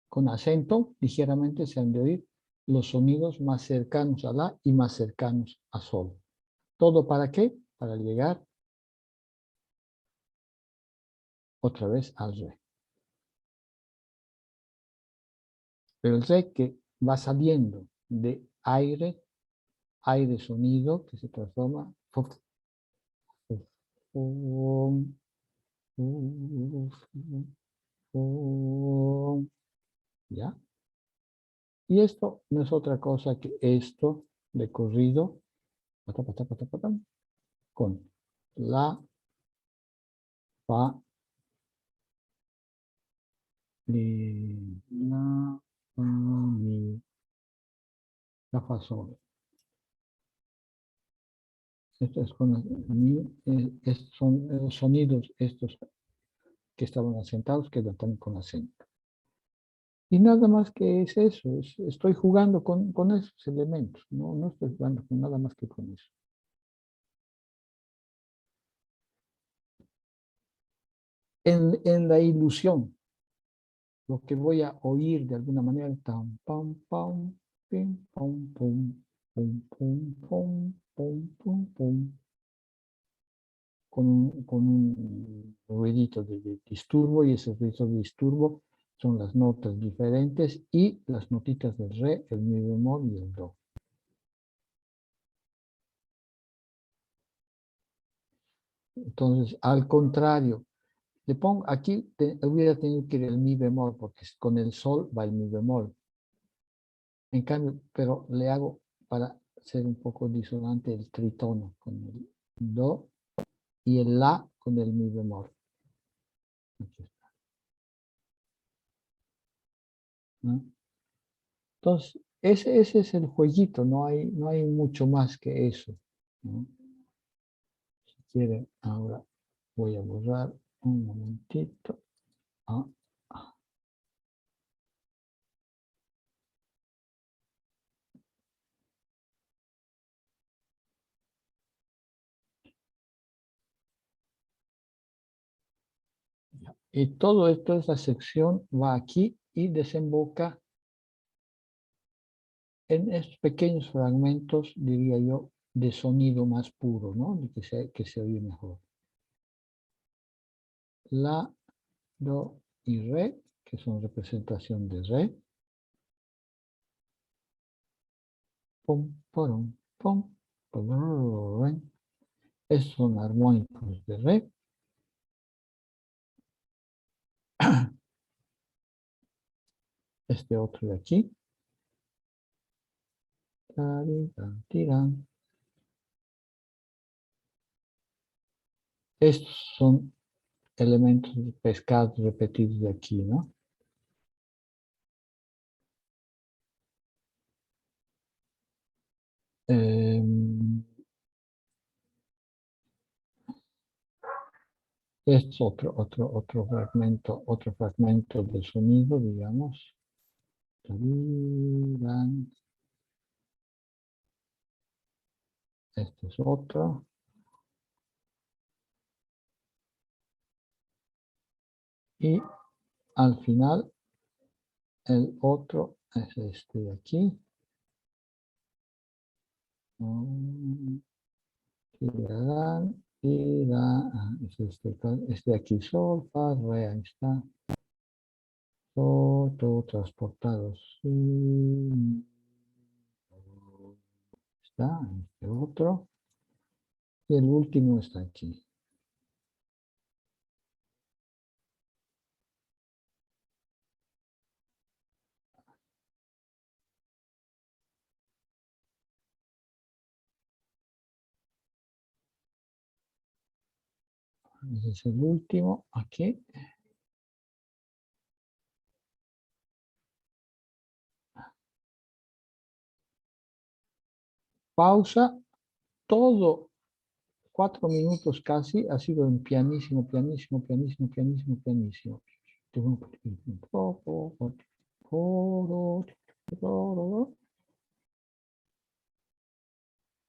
Con acento, ligeramente se han de oír los sonidos más cercanos a la y más cercanos a sol. ¿Todo para qué? Para llegar otra vez al re. Pero el re que va saliendo de aire, aire sonido, que se transforma ¿ya? Y esto no es otra cosa que esto de corrido con la, fa, la, fa, mi, la, fa, sol. Esto es con son los sonidos estos que estaban asentados, que también con acento. Y nada más que es eso, estoy jugando con esos elementos, no estoy jugando con nada más que con eso. En la ilusión, lo que voy a oír de alguna manera, tam, pam, pam, Pim, pum, pum, pum, pum, pum, pum, pum, pum. Con un ruidito de disturbo, y ese ruido de disturbo son las notas diferentes y las notitas del re, el mi bemol y el do. Entonces, al contrario, le pongo aquí, hubiera tenido que ir el mi bemol, porque con el sol va el mi bemol. En cambio, pero le hago para ser un poco disonante el tritono con el do y el la con el mi bemol. Aquí está, ¿no? Entonces, ese es el jueguito, no hay mucho más que eso, ¿no? Si quieren, ahora voy a borrar un momentito. Ah, ya. Y todo esto, esta sección va aquí y desemboca en estos pequeños fragmentos, diría yo, de sonido más puro, ¿no? De que se oye mejor. La, do y re, que son representación de re. Pum, porum, pum, porum. Estos son armónicos de re. Este otro de aquí. Estos son elementos pescados repetidos de aquí, ¿no? Es otro fragmento de sonido, digamos. Este es otro. Y al final, el otro es este de aquí. Es este de aquí, sol, fa, re, ahí está. Todo transportado. Sí. Está este otro. Y el último está aquí. Ese es el último, aquí. Pausa, todo 4 minutos casi ha sido en pianísimo, pianísimo, pianísimo, pianísimo, pianísimo.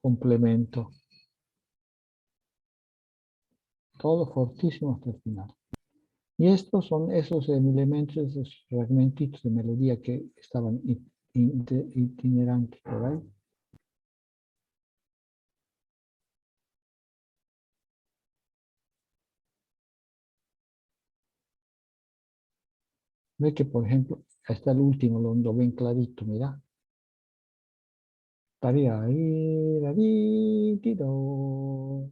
Complemento. Todo fortísimo hasta el final. Y estos son esos elementos, esos fragmentitos de melodía que estaban itinerantes por ahí. Ve que, por ejemplo, está el último, lo ven clarito, mira. Taría ahí, la di, ti, do.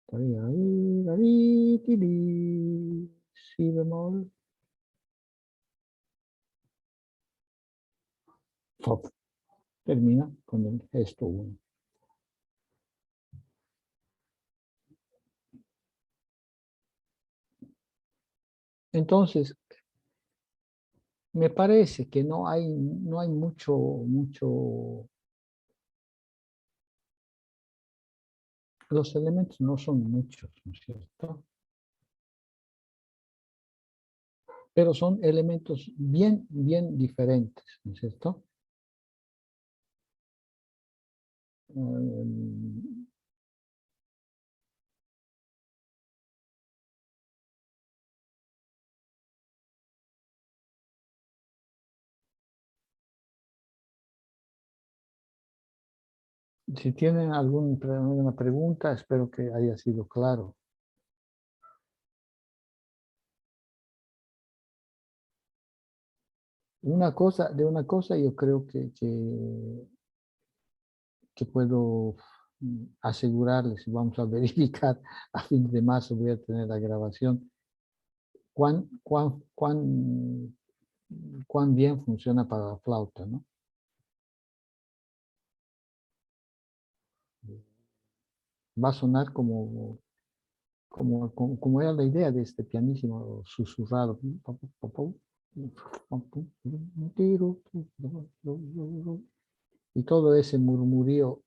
Taría ahí, la di, ti, di. Si bemol. Fa. Termina con el gesto 1. Entonces, me parece que no hay mucho. Los elementos no son muchos, ¿no es cierto? Pero son elementos bien, bien diferentes, ¿no es cierto? Si tienen alguna pregunta, espero que haya sido claro. De una cosa yo creo que puedo asegurarles, vamos a verificar a fin de marzo, voy a tener la grabación, cuán bien funciona para la flauta, ¿no? Va a sonar como era la idea de este pianísimo susurrado. Y todo ese murmurío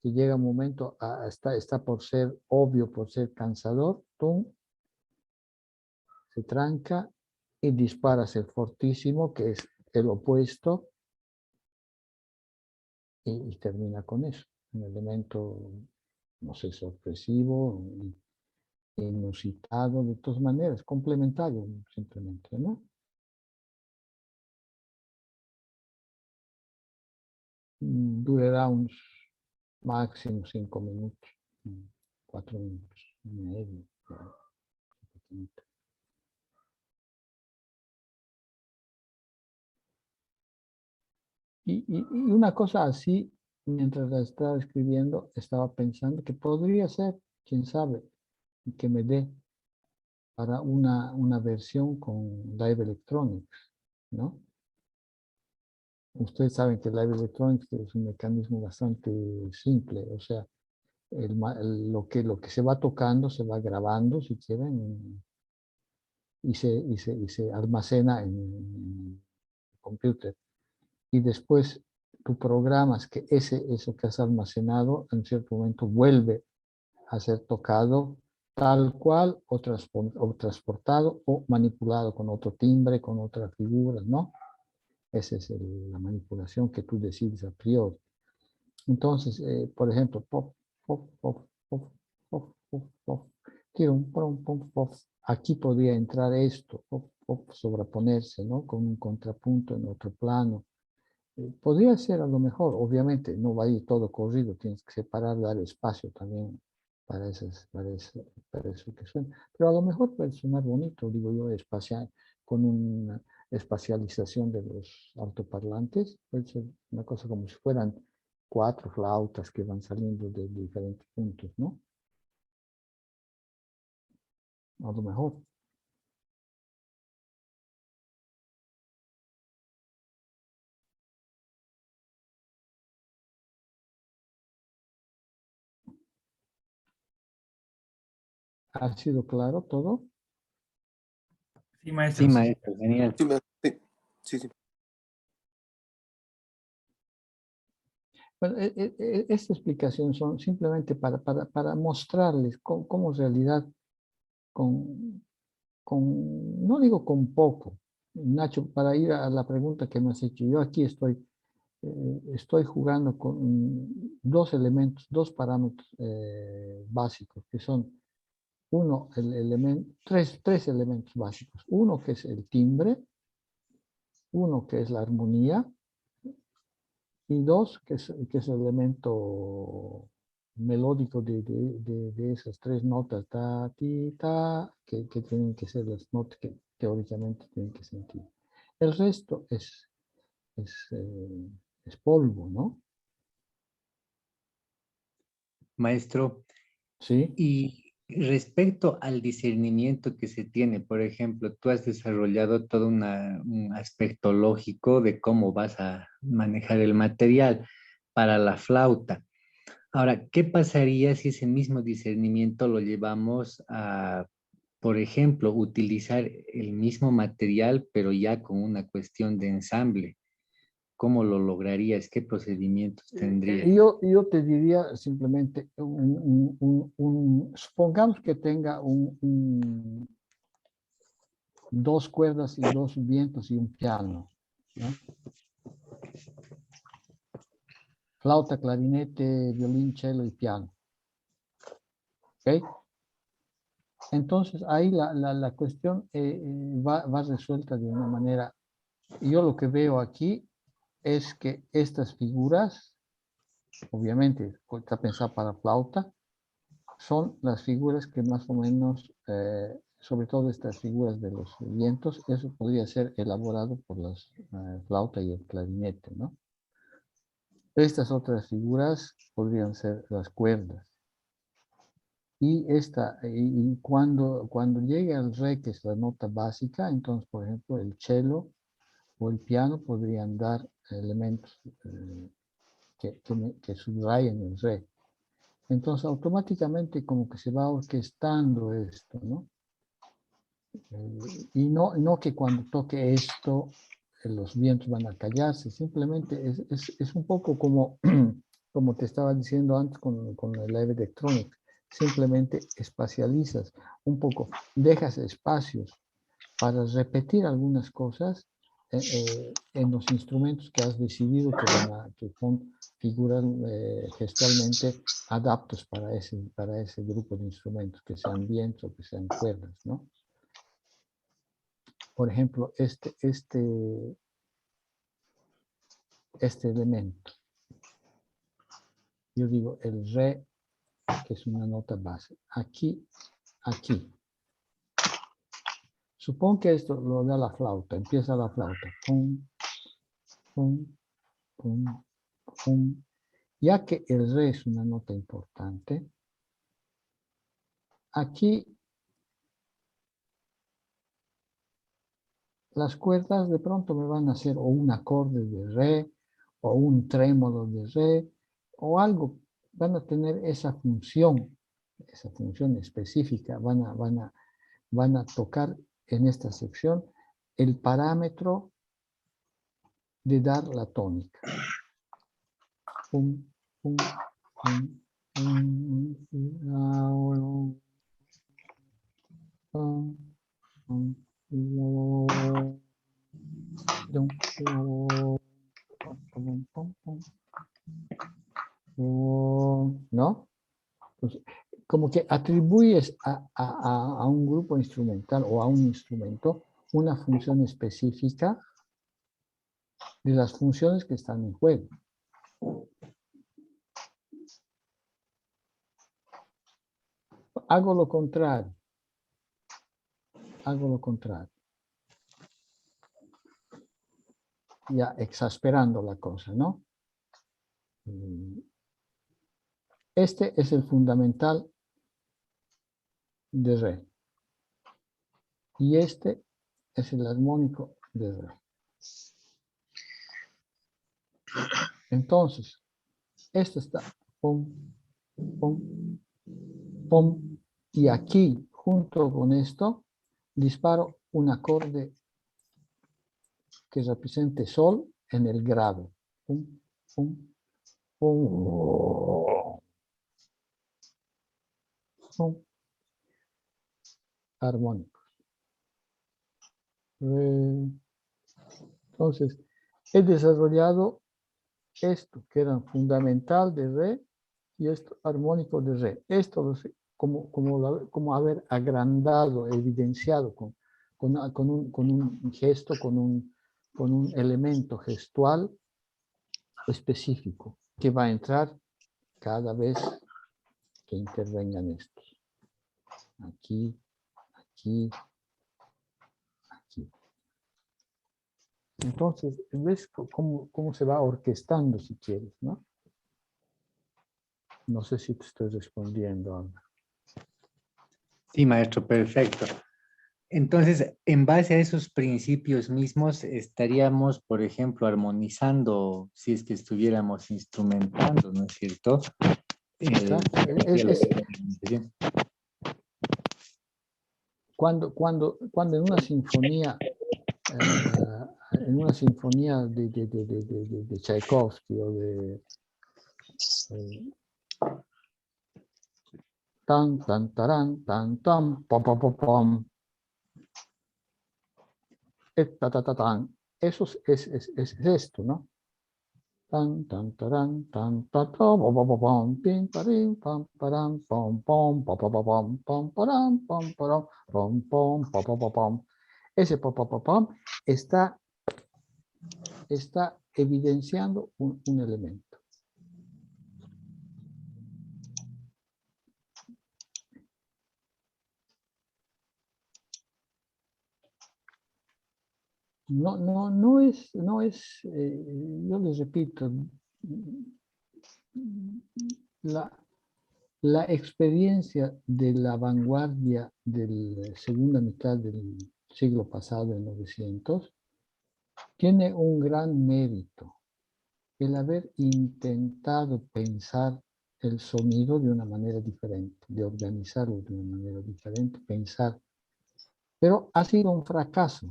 que llega un momento, está por ser obvio, por ser cansador, ¡tum!, se tranca y dispara ser fortísimo, que es el opuesto, y termina con eso. Un elemento, no sé, sorpresivo, inusitado, de todas maneras, complementario simplemente, ¿no? Durará unos máximo 5 minutos, 4 minutos y medio. Y una cosa así, mientras la estaba escribiendo, estaba pensando que podría ser, quién sabe, que me dé para una versión con Live Electronics, ¿no? Ustedes saben que Live Electronics es un mecanismo bastante simple, o sea, lo que se va tocando se va grabando, si quieren, y se almacena en el computer. Y después tú programas que eso que has almacenado en cierto momento vuelve a ser tocado tal cual o transportado o manipulado con otro timbre, con otra figura, ¿no? Esa es la manipulación que tú decides a priori. Entonces, por ejemplo, pop, pop, pop, pop, pop, pop, pop, tirum, pom, pom, pop. Aquí podría entrar esto, pop, pop, sobreponerse, ¿no? Con un contrapunto en otro plano. Podría ser a lo mejor, obviamente, no va a ir todo corrido, tienes que separar, dar espacio también para eso que suena. Pero a lo mejor puede sonar bonito, digo yo, espacial, con una espacialización de los altoparlantes, puede ser una cosa como si fueran 4 flautas que van saliendo de diferentes puntos, ¿no? A lo mejor. ¿Ha sido claro todo? Sí, maestro. Sí, maestro, genial. Sí. Bueno, esta explicación son simplemente para mostrarles cómo en realidad no digo con poco, Nacho, para ir a la pregunta que me has hecho, yo aquí estoy jugando con dos elementos, dos parámetros básicos, que son tres elementos básicos. Uno que es el timbre, uno que es la armonía, y dos que es el elemento melódico de esas tres notas, ta, ti, ta, que tienen que ser las notas que teóricamente tienen que sentir. El resto es polvo, ¿no? Maestro, Sí. y respecto al discernimiento que se tiene, por ejemplo, tú has desarrollado todo un aspecto lógico de cómo vas a manejar el material para la flauta. Ahora, ¿qué pasaría si ese mismo discernimiento lo llevamos a, por ejemplo, utilizar el mismo material, pero ya con una cuestión de ensamble? ¿Cómo lo lograrías? ¿Qué procedimientos tendrías? Yo te diría simplemente, supongamos que tenga dos cuerdas y dos vientos y un piano, ¿no? Flauta, clarinete, violín, cello y piano. ¿Ok? Entonces ahí la cuestión va resuelta de una manera. Yo lo que veo aquí es que estas figuras obviamente está pensada para flauta, son las figuras que más o menos, sobre todo estas figuras de los vientos, eso podría ser elaborado por las flauta y el clarinete, ¿no? Estas otras figuras podrían ser las cuerdas. Y cuando llegue al re, que es la nota básica, entonces, por ejemplo, el cello o el piano podrían dar elementos que subrayen el re. Entonces, automáticamente como que se va orquestando esto, ¿no? Y no que cuando toque esto, los vientos van a callarse, simplemente es un poco como, como te estaba diciendo antes con el live electronic, simplemente espacializas un poco, dejas espacios para repetir algunas cosas en los instrumentos que has decidido que son figuras gestualmente adaptos para ese grupo de instrumentos, que sean vientos o que sean cuerdas, ¿no? Por ejemplo, este elemento. Yo digo el re, que es una nota base. Aquí. Supongo que esto lo da la flauta. Empieza la flauta. Pum, pum, pum, pum. Ya que el re es una nota importante, aquí las cuerdas de pronto me van a hacer o un acorde de re, o un trémolo de re, o algo. Van a tener esa función específica. Van a tocar en esta sección el parámetro de dar la tónica. Pum, pum, pum, pum, pum, pum, ¿no? Pues, como que atribuyes a un grupo instrumental o a un instrumento una función específica de las funciones que están en juego. Hago lo contrario. Ya exasperando la cosa, ¿no? Este es el fundamental de re. Y este es el armónico de re. Entonces, esto está pum, pum, pum. Y aquí, junto con esto, disparo un acorde que represente sol en el grave. Pum, pum, pum, pum. Armónicos. Entonces, he desarrollado esto, que era fundamental de re, y esto armónico de re. Esto como haber agrandado, evidenciado con un gesto, con un elemento gestual específico que va a entrar cada vez que intervengan estos. Aquí, aquí, aquí. Entonces, ves cómo se va orquestando, si quieres, ¿no? No sé si te estoy respondiendo, Ana. Sí, maestro, perfecto. Entonces, en base a esos principios mismos, estaríamos, por ejemplo, armonizando, si es que estuviéramos instrumentando, ¿no es cierto? Cuando en una sinfonía, de Tchaikovsky o de tan, tan, tarán, tan, tan, pom, pom, pom, pom, ta, ta, ta, tan. Eso es esto, ¿no? Tan, tan, tarán, tan, ta, ta, pom, pom, pom, pom, pim, parim, pam, param, pom, pom, pom, pom, pom, pom, param, pom, param, pom, pom, pom, pom, pom, pom. Ese pom, pom, pom, pom está evidenciando un elemento. yo les repito, la experiencia de la vanguardia de la segunda mitad del siglo pasado, en 900, tiene un gran mérito, el haber intentado pensar el sonido de una manera diferente, de organizarlo de una manera diferente, pensar, pero ha sido un fracaso.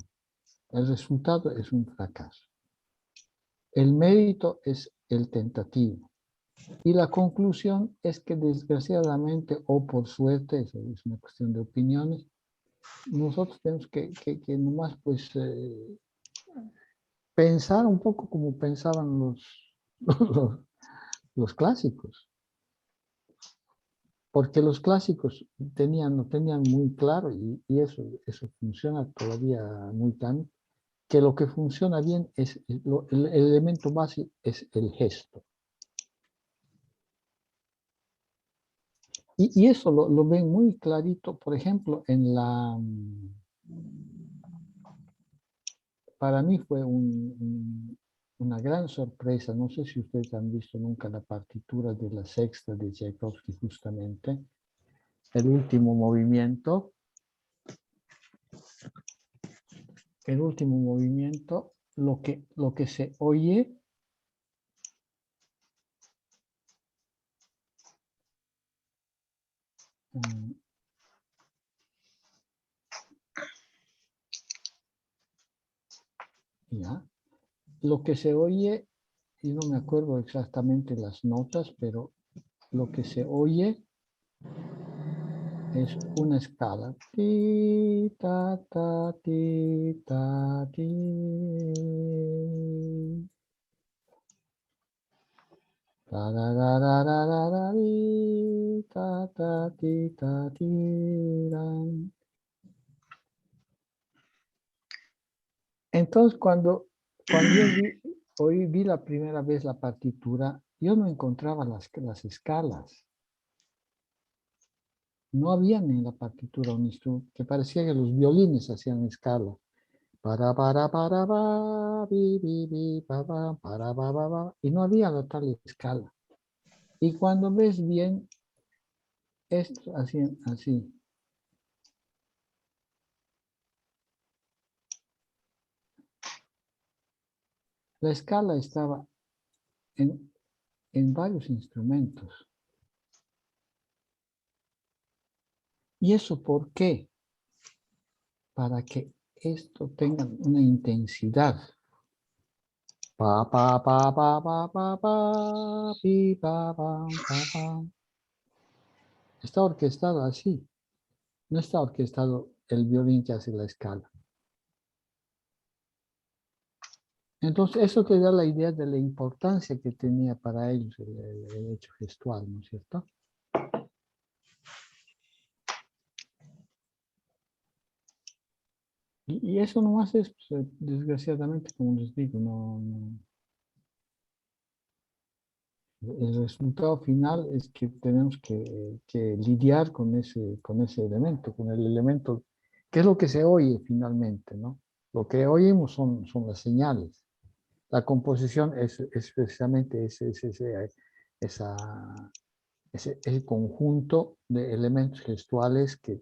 El resultado es un fracaso. El mérito es el tentativo. Y la conclusión es que desgraciadamente, o por suerte, eso es una cuestión de opiniones, nosotros tenemos que nomás pues pensar un poco como pensaban los, los clásicos. Porque los clásicos lo tenían muy claro y eso funciona todavía muy tan, que lo que funciona bien es, el elemento base es el gesto. Y eso lo ven muy clarito, por ejemplo, para mí fue una gran sorpresa, no sé si ustedes han visto nunca la partitura de la sexta de Tchaikovsky, justamente, el último movimiento, lo que se oye ya, lo que se oye, y no me acuerdo exactamente las notas, pero lo que se oye es una escala. Ti, ta, ta, ti, ta, ti. Ta, ra, ra, ra, ra, ra, ra, ri, ta, ta, ti, ta, ti, ran. Entonces, cuando yo vi la primera vez la partitura, yo no encontraba las escalas. No había en la partitura un instrumento, que parecía que los violines hacían escala. Para, bi, bi, bi, para, ba, y no había la tal escala. Y cuando ves bien, esto hacían así. La escala estaba en varios instrumentos. ¿Y eso por qué? Para que esto tenga una intensidad. Pa, pa, pa, pa, pa, pa, pa, pi, pa, pa, pa, pa. Está orquestado así. No está orquestado el violín que hace la escala. Entonces, eso te da la idea de la importancia que tenía para ellos el hecho gestual, ¿no es cierto? Y eso nomás es, pues, desgraciadamente, como les digo, el resultado final es que tenemos que lidiar con ese elemento, con el elemento, que es lo que se oye finalmente, ¿no? Lo que oímos son las señales. La composición es precisamente ese conjunto de elementos gestuales que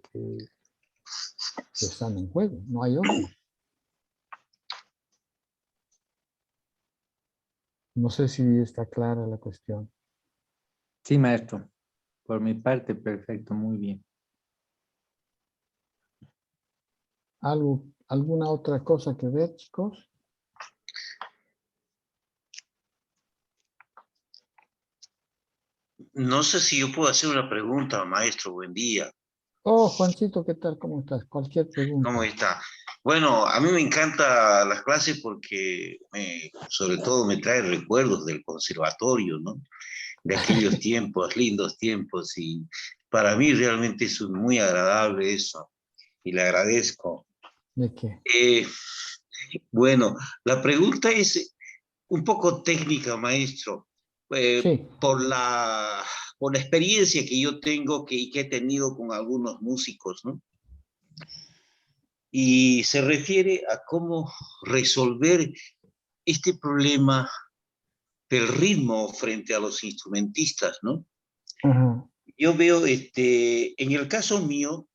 están en juego, no hay otro. No sé si está clara la cuestión. Sí, maestro. Por mi parte, perfecto, muy bien. ¿Alguna otra cosa que ver, chicos? No sé si yo puedo hacer una pregunta, maestro. Buen día. Oh, Juancito, ¿qué tal? ¿Cómo estás? Cualquier ¿Cómo pregunta. está? Bueno, a mí me encantan las clases porque sobre todo me trae recuerdos del conservatorio, ¿no? De aquellos tiempos, lindos tiempos, y para mí realmente es muy agradable eso, y le agradezco. ¿De qué? Eh, bueno, la pregunta es un poco técnica, maestro. Eh, Sí, por por la experiencia que yo tengo y que he tenido con algunos músicos, ¿no? y se refiere a cómo resolver este problema del ritmo frente a los instrumentistas, ¿no? Ajá. Yo veo, en el caso mío,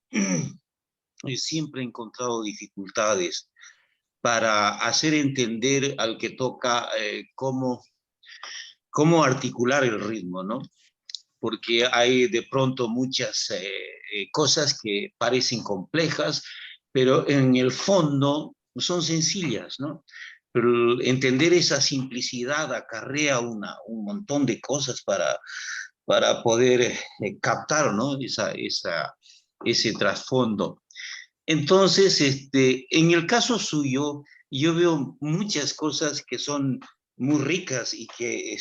siempre he encontrado dificultades para hacer entender al que toca cómo articular el ritmo, ¿no? Porque hay de pronto muchas cosas que parecen complejas, pero en el fondo son sencillas, ¿no? Pero entender esa simplicidad acarrea un montón de cosas para poder captar, ¿no? Ese trasfondo. Entonces, en el caso suyo, yo veo muchas cosas que son muy ricas y que,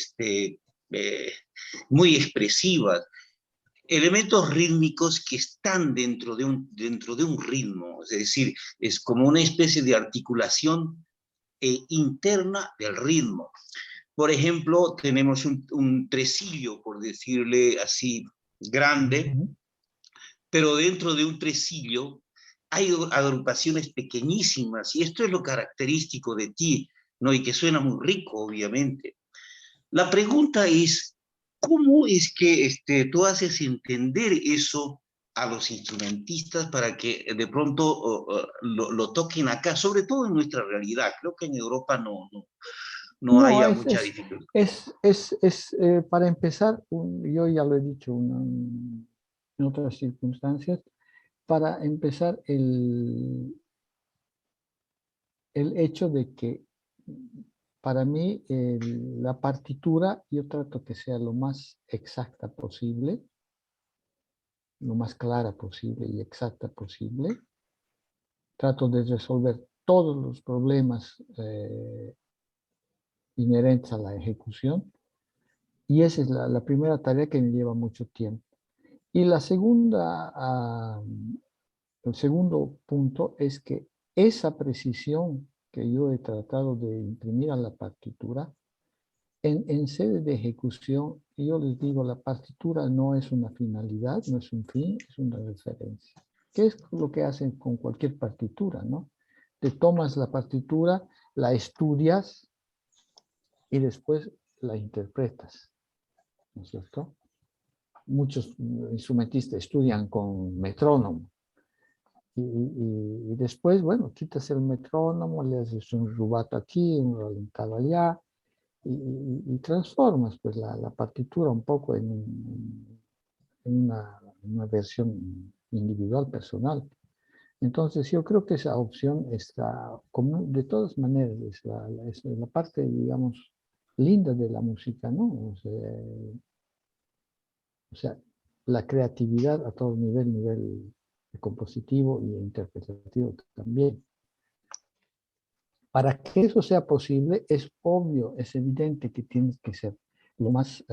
eh, muy expresivas, elementos rítmicos que están dentro de un ritmo, es decir, es como una especie de articulación interna del ritmo. Por ejemplo, tenemos un tresillo, por decirle así, grande, Ujú. pero dentro de un tresillo hay agrupaciones pequeñísimas, y esto es lo característico de ti, ¿no? Y que suena muy rico, obviamente. La pregunta es, ¿cómo es que tú haces entender eso a los instrumentistas para que de pronto lo toquen acá, sobre todo en nuestra realidad? Creo que en Europa no No, haya mucha dificultad. para empezar, yo ya lo he dicho en otras circunstancias, para empezar el hecho de que para mí la partitura yo trato que sea lo más exacta posible, lo más clara posible y exacta posible. Trato de resolver todos los problemas inherentes a la ejecución, y esa es la primera tarea que me lleva mucho tiempo. Y la segunda, el segundo punto es que esa precisión que yo he tratado de imprimir a la partitura, en sede de ejecución, yo les digo, la partitura no es una finalidad, no es un fin, es una referencia. ¿Qué es lo que hacen con cualquier partitura, no? Te tomas la partitura, la estudias y después la interpretas, ¿no es cierto? Muchos instrumentistas estudian con metrónomo y después, bueno, quitas el metrónomo, le haces un rubato aquí, un ralentado allá, y transformas pues la partitura un poco en una versión individual, personal. Entonces yo creo que esa opción está, como, de todas maneras, es la parte, digamos, linda de la música, ¿no? O sea, la creatividad a todo nivel compositivo y interpretativo también. Para que eso sea posible, es obvio, es evidente que tienes que ser lo más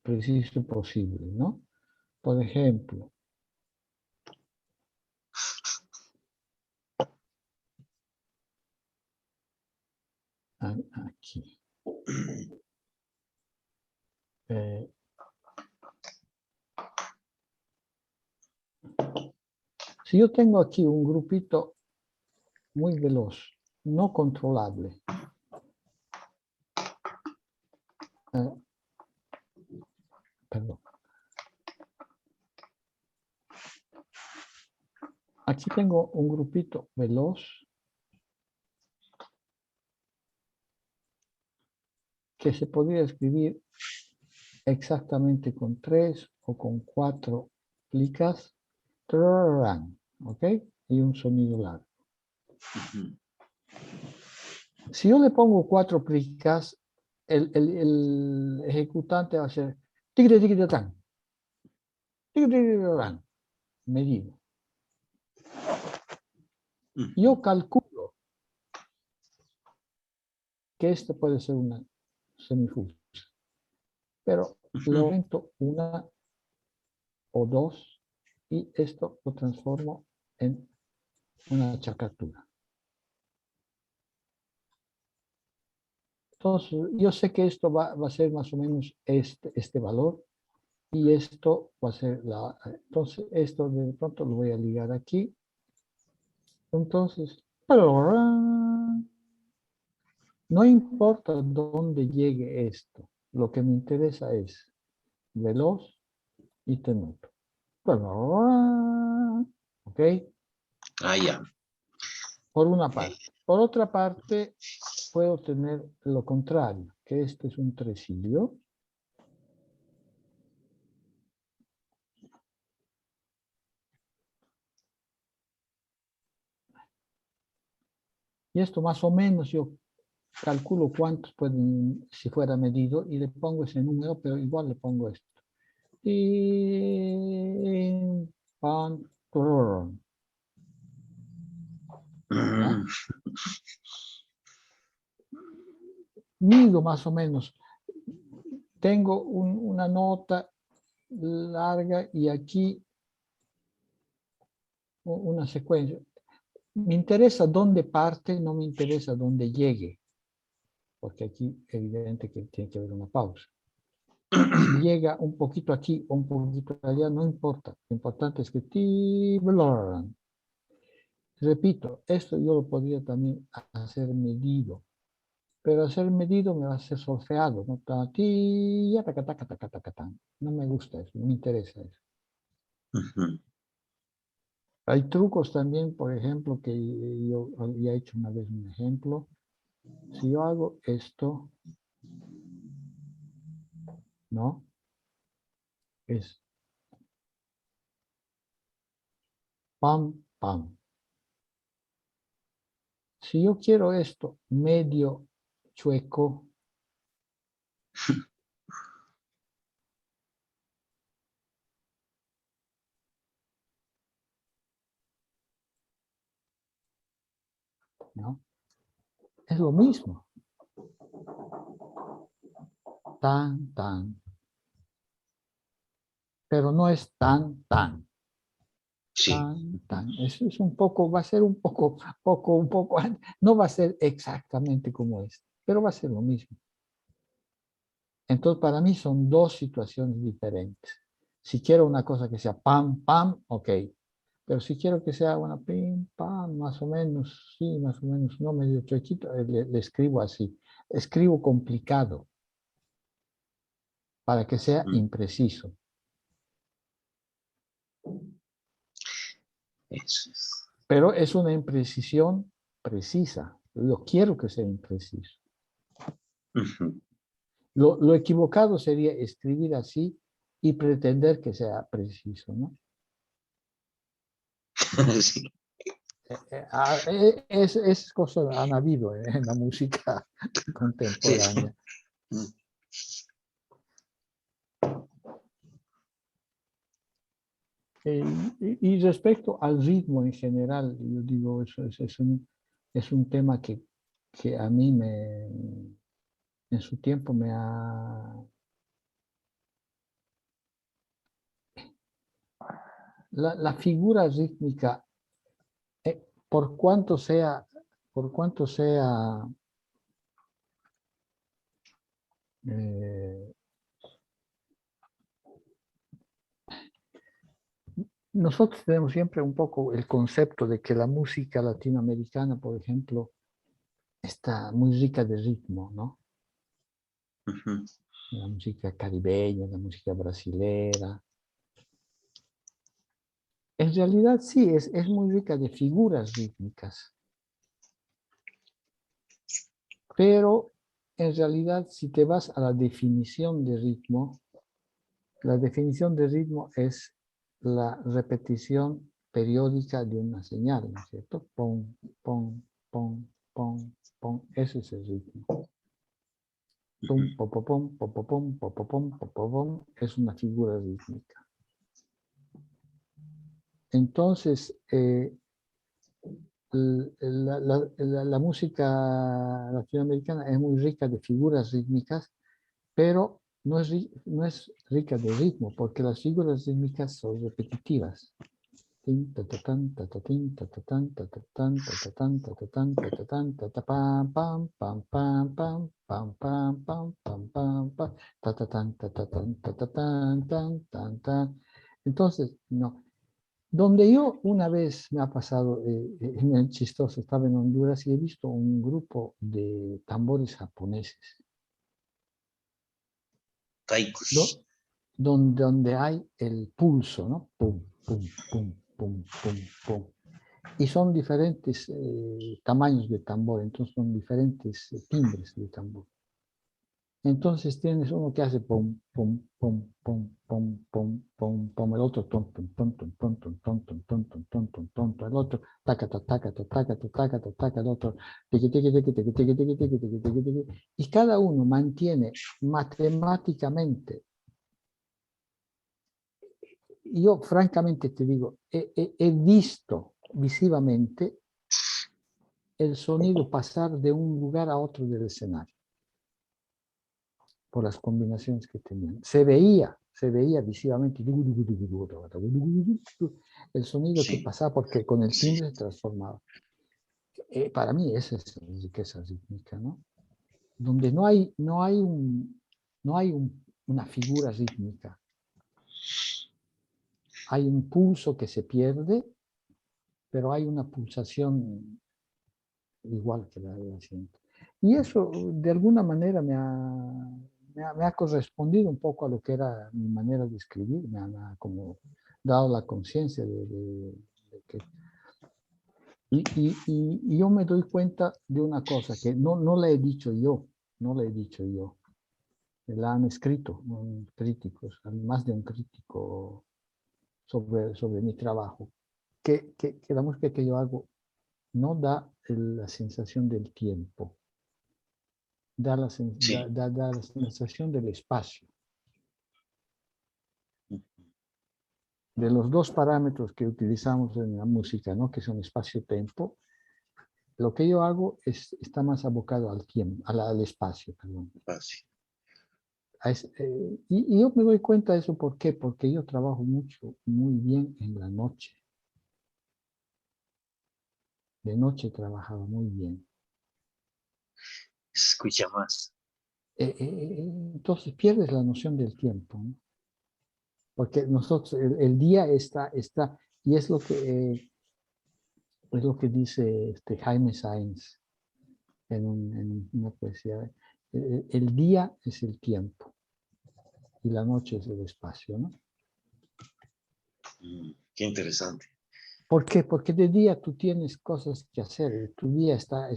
preciso posible, ¿no? Por ejemplo, aquí. Eh, si yo tengo aquí un grupito muy veloz, no controlable, perdón. Aquí tengo un grupito veloz que se podría escribir exactamente con 3 o con 4 plicas, ¿ok? Y un sonido largo. Si yo le pongo 4 plicas, el ejecutante va a hacer tigre, tigre, tan, tigre, tigre, tan, medido. Yo calculo que esto puede ser una semifusa, pero le aumento una o dos y esto lo transformo en una chacatura. Entonces, yo sé que esto va a ser más o menos este valor, Y esto va a ser la... Entonces, esto de pronto lo voy a ligar aquí. Entonces, no importa dónde llegue esto. Lo que me interesa es veloz y tenuto. ¿Ok? Ah, ya. Por una parte. Por otra parte, puedo tener lo contrario, que este es un tresillo. Y esto más o menos yo calculo cuántos pueden, si fuera medido, y le pongo ese número, pero igual le pongo esto. Y pan, turr, ¿ya? Mm, Mido más o menos. Tengo una nota larga y aquí una secuencia. Me interesa dónde parte, no me interesa dónde llegue, porque aquí evidente que tiene que haber una pausa. Si llega un poquito aquí o un poquito allá, no importa. Lo importante es que... Repito, esto yo lo podría también hacer medido, pero hacer medido me va a ser solfeado, ¿no? No me gusta eso, no me interesa eso. ujú. Hay trucos también, por ejemplo, que yo había hecho una vez un ejemplo. Si yo hago esto, ¿no? Es pam, pam. Si yo quiero esto medio chueco, ¿no? Es lo mismo. Tan, tan. Pero no es tan, tan. Sí. Tan, tan. Eso es un poco, va a ser un poco, no va a ser exactamente como este, pero va a ser lo mismo. Entonces, para mí son dos situaciones diferentes. Si quiero una cosa que sea pam, pam, ok. Pero si quiero que sea una pim, pam, más o menos, sí, más o menos, no medio chuequito, le escribo así. Escribo complicado para que sea Mm, impreciso. eso es. Pero es una imprecisión precisa. Yo quiero que sea impreciso. Ujú. Lo equivocado sería escribir así y pretender que sea preciso, ¿no? Sí. Esas cosas han habido en la música Sí. contemporánea. Mm, Y respecto al ritmo en general, yo digo, eso es un tema que a mí en su tiempo me ha... La figura rítmica, por cuanto sea, eh, nosotros tenemos siempre un poco el concepto de que la música latinoamericana, por ejemplo, está muy rica de ritmo, ¿no? ujú. La música caribeña, la música brasilera. En realidad sí, es muy rica de figuras rítmicas, pero en realidad si te vas a la definición de ritmo, la definición de ritmo es la repetición periódica de una señal, ¿no es cierto? Pom, pom, pom, pom, pom, ese es el ritmo. Pum, popopom, popopom, popopom, popopom, es una figura rítmica. Entonces, la música latinoamericana es muy rica de figuras rítmicas, pero no es rica de ritmo, porque las figuras rítmicas son repetitivas. tin, tatatán, tatatín, tatatán, tatatán, tatatán, tatatán, tatatán, tatapam, pam, pam, pam, pam, pam, pam, pam, pam, pam, pam, tatatán, tatatán, tatatán, tan, tan, tan. Entonces, no. Donde yo una vez me ha pasado, chistoso, estaba en Honduras y he visto un grupo de tambores japoneses, Kaikus. donde hay el pulso, ¿no? Pum, pum, pum, pum, pum, pum. Y son diferentes tamaños de tambor, entonces son diferentes timbres de tambor. Entonces tienes uno que hace pum, pum, pum, pum, pum, pum, pum, pum, el otro tom, tom, tom, tom, tom, tom, tom, tom, tom, tom, tom, tom, tom, tom, el otro taca, taca, taca, taca, taca, el otro tiqui, tiqui, tiqui, tiqui, tiqui, tiqui, tiqui, tiqui, tiqui, tiqui. Y cada uno mantiene matemáticamente. Yo francamente te digo, he visto visivamente el sonido pasar de un lugar a otro del escenario por las combinaciones que tenían. Se veía visivamente el sonido que Sí, pasaba porque con el sí. timbre se transformaba. Para mí esa es la riqueza rítmica, ¿no? Donde no hay una figura rítmica. Hay un pulso que se pierde, pero hay una pulsación igual que la del asiento. Y eso de alguna manera me ha correspondido un poco a lo que era mi manera de escribir, me ha como dado la conciencia de que... Y yo me doy cuenta de una cosa que no la he dicho yo, no la he dicho yo, la han escrito críticos, más de un crítico sobre mi trabajo, que la música que yo hago no da la sensación del tiempo, da la Sí. sensación del espacio. De los dos parámetros que utilizamos en la música, ¿no? Que son espacio-tempo, lo que yo hago está más abocado al tiempo, al espacio, perdón. Fácil. Y yo me doy cuenta de eso, ¿por qué? Porque yo trabajo muy bien en la noche. De noche trabajaba muy bien. Se escucha más. Entonces pierdes la noción del tiempo, ¿no? Porque nosotros, el día está, y es lo que dice Jaime Sáenz en una poesía. El día es el tiempo y la noche es el espacio, ¿no? Qué interesante. ¿Por qué? Porque de día tú tienes cosas que hacer, tu día está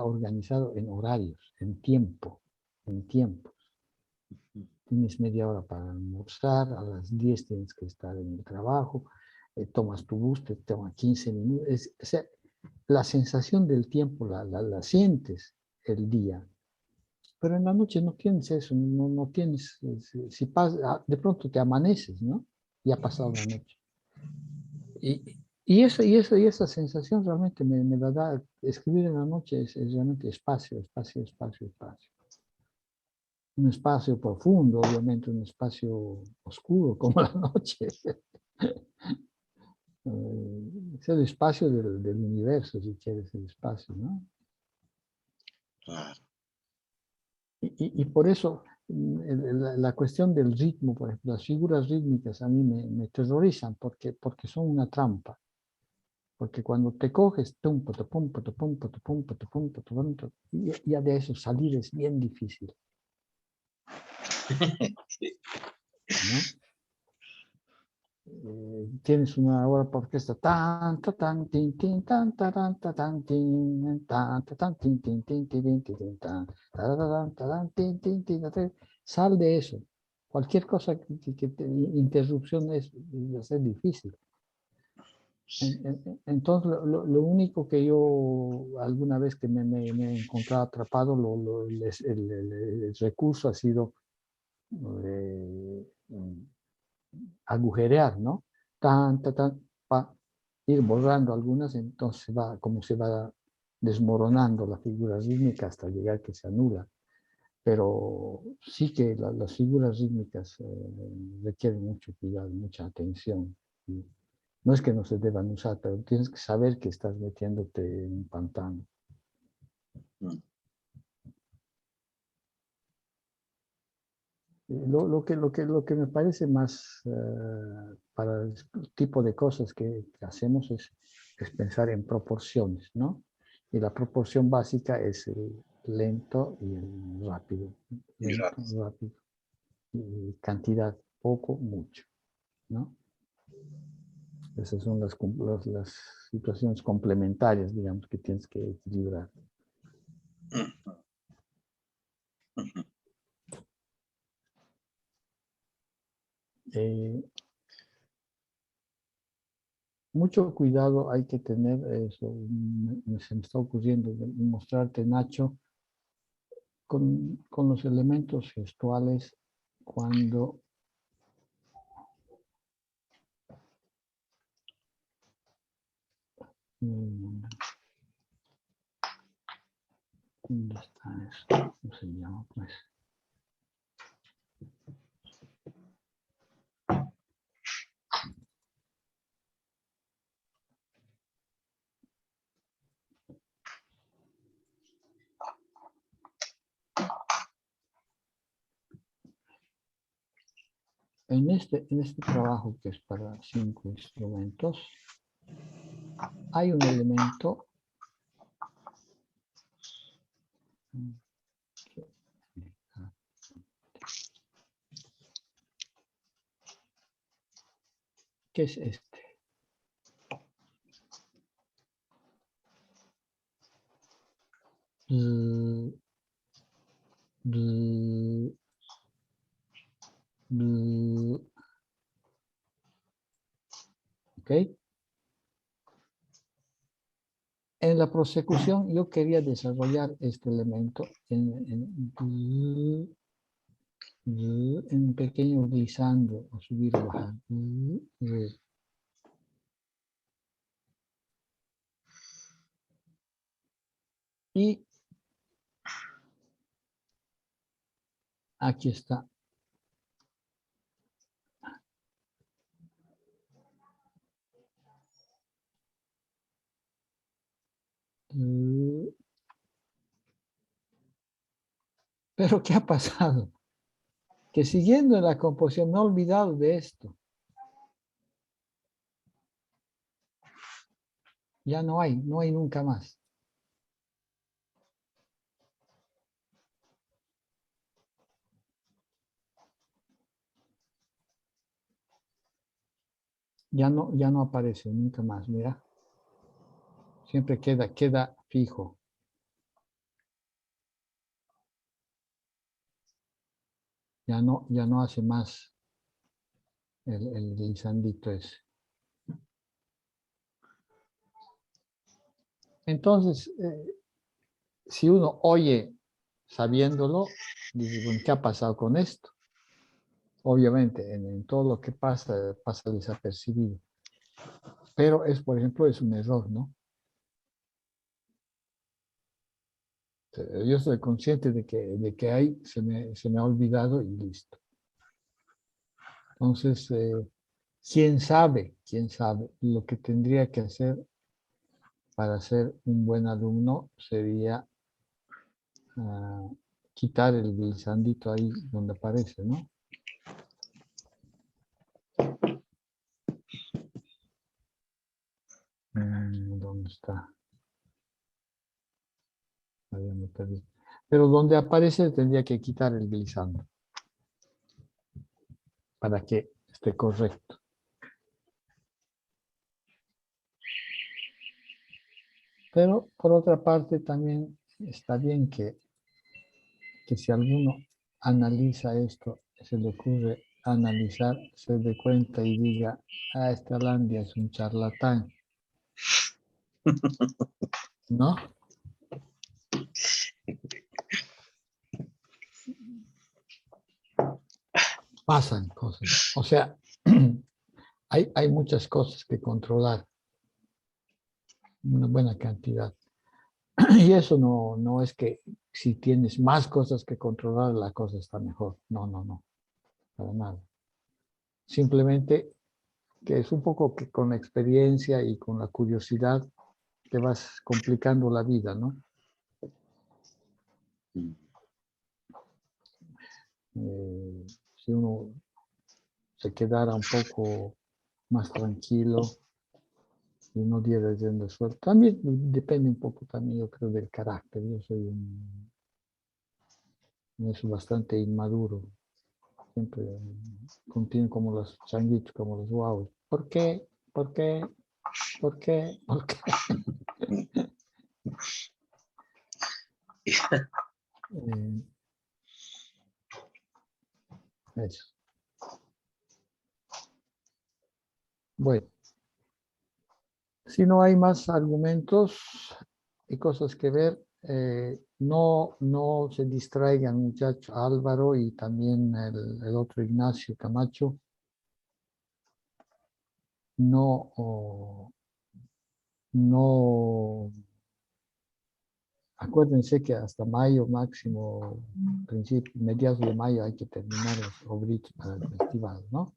organizado en horarios, en tiempo, en tiempos. Tienes media hora para almorzar, a las 10 tienes que estar en el trabajo, tomas tu bus, te toma 15 minutos. O sea, la sensación del tiempo la sientes el día, pero en la noche no tienes eso, no tienes, si pasa, de pronto te amaneces, ¿no? Y ha pasado la noche. Y esa sensación realmente me la da, escribir en la noche es realmente espacio, espacio, espacio, espacio. Un espacio profundo, obviamente, un espacio oscuro como la noche. Es el espacio del universo, si quieres, el espacio, ¿no? Claro. Y por eso la cuestión del ritmo, por ejemplo, las figuras rítmicas a mí me terrorizan porque son una trampa. Porque cuando te coges, ya de eso salir es bien difícil, ¿no? Tienes una obra para orquesta, tan, ta, tan, tin, tin, tan, ta, tan, ta, tan, tin, tan, ta, tan, tin, tin, tin, tin, tin, tin, tan, ta, ta, tan, tin, tin, tin, sal de eso. Cualquier cosa que interrupción va a ser difícil. Entonces, lo único que yo alguna vez que me he encontrado atrapado, el recurso ha sido agujerear, ¿no? Tan, ir borrando algunas, entonces como se va desmoronando la figura rítmica hasta llegar que se anula. Pero sí que las figuras rítmicas requieren mucho cuidado, mucha atención. No es que no se deban usar, pero tienes que saber que estás metiéndote en un pantano. Lo que me parece más para el tipo de cosas que hacemos es pensar en proporciones, ¿no? Y la proporción básica es el lento y el rápido. Lento, rápido. Y cantidad, poco, mucho, ¿no? Esas son las situaciones complementarias, digamos, que tienes que equilibrar. Mucho cuidado hay que tener, eso se me está ocurriendo mostrarte, Nacho, con los elementos gestuales cuando ¿dónde está eso? ¿Cómo se llama? Pues en este trabajo que es para 5 instrumentos, hay un elemento que es este. ¿Ok? En la prosecución yo quería desarrollar este elemento en pequeño glissando o subir o bajar. Y aquí está. Pero ¿qué ha pasado? Que siguiendo la composición me he olvidado de esto. Ya no hay nunca más. Ya no aparece nunca más, mira. Siempre queda fijo. Ya no hace más el guisandito ese. Entonces, si uno oye sabiéndolo, dice, bueno, ¿qué ha pasado con esto? Obviamente, en todo lo que pasa desapercibido. Pero por ejemplo, es un error, ¿no? Yo soy consciente de que se me ha olvidado y listo. Entonces, quién sabe, lo que tendría que hacer para ser un buen alumno sería quitar el guisandito ahí donde aparece, ¿no? ¿Dónde está? Ahí me perdí. Pero donde aparece tendría que quitar el glissando para que esté correcto. Pero por otra parte también está bien que si alguno analiza esto, se le ocurre analizar, se dé cuenta y diga, este Alandia es un charlatán, ¿no? Pasan cosas. O sea, hay muchas cosas que controlar, una buena cantidad. Y eso no es que si tienes más cosas que controlar, la cosa está mejor. No, para nada. Simplemente que es un poco que con la experiencia y con la curiosidad te vas complicando la vida, ¿no? Si uno se quedara un poco más tranquilo y no diera rienda suelta, también depende un poco también, yo creo, del carácter. Yo soy bastante inmaduro. Siempre continuo como los changuitos, como los guauos. ¿Por qué? ¿Por qué? ¿Por qué? ¿Por qué? Eso. Bueno, si no hay más argumentos y cosas que ver, no se distraigan, muchachos, Álvaro y también el otro Ignacio Camacho. No, acuérdense que hasta mayo máximo, mediados de mayo hay que terminar los obritos para el festival, ¿no?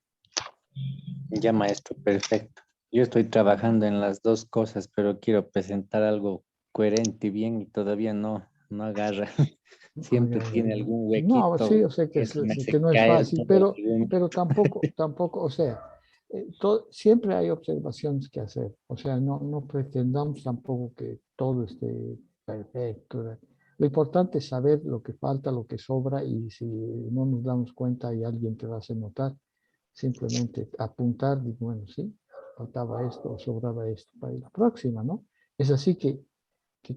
Ya, maestro, perfecto. Yo estoy trabajando en las dos cosas, pero quiero presentar algo coherente y bien y todavía no agarra. Siempre tiene algún No, sí, huequito. yo sé que, Eso me hace que no es caer fácil, todo el volumen. pero tampoco, o sea, siempre hay observaciones que hacer. O sea, no pretendamos tampoco que todo esté perfecto. Lo importante es saber lo que falta, lo que sobra, y si no nos damos cuenta y alguien te va a hacer notar, simplemente apuntar, y bueno, sí, faltaba esto o sobraba esto para la próxima, ¿no? Es así que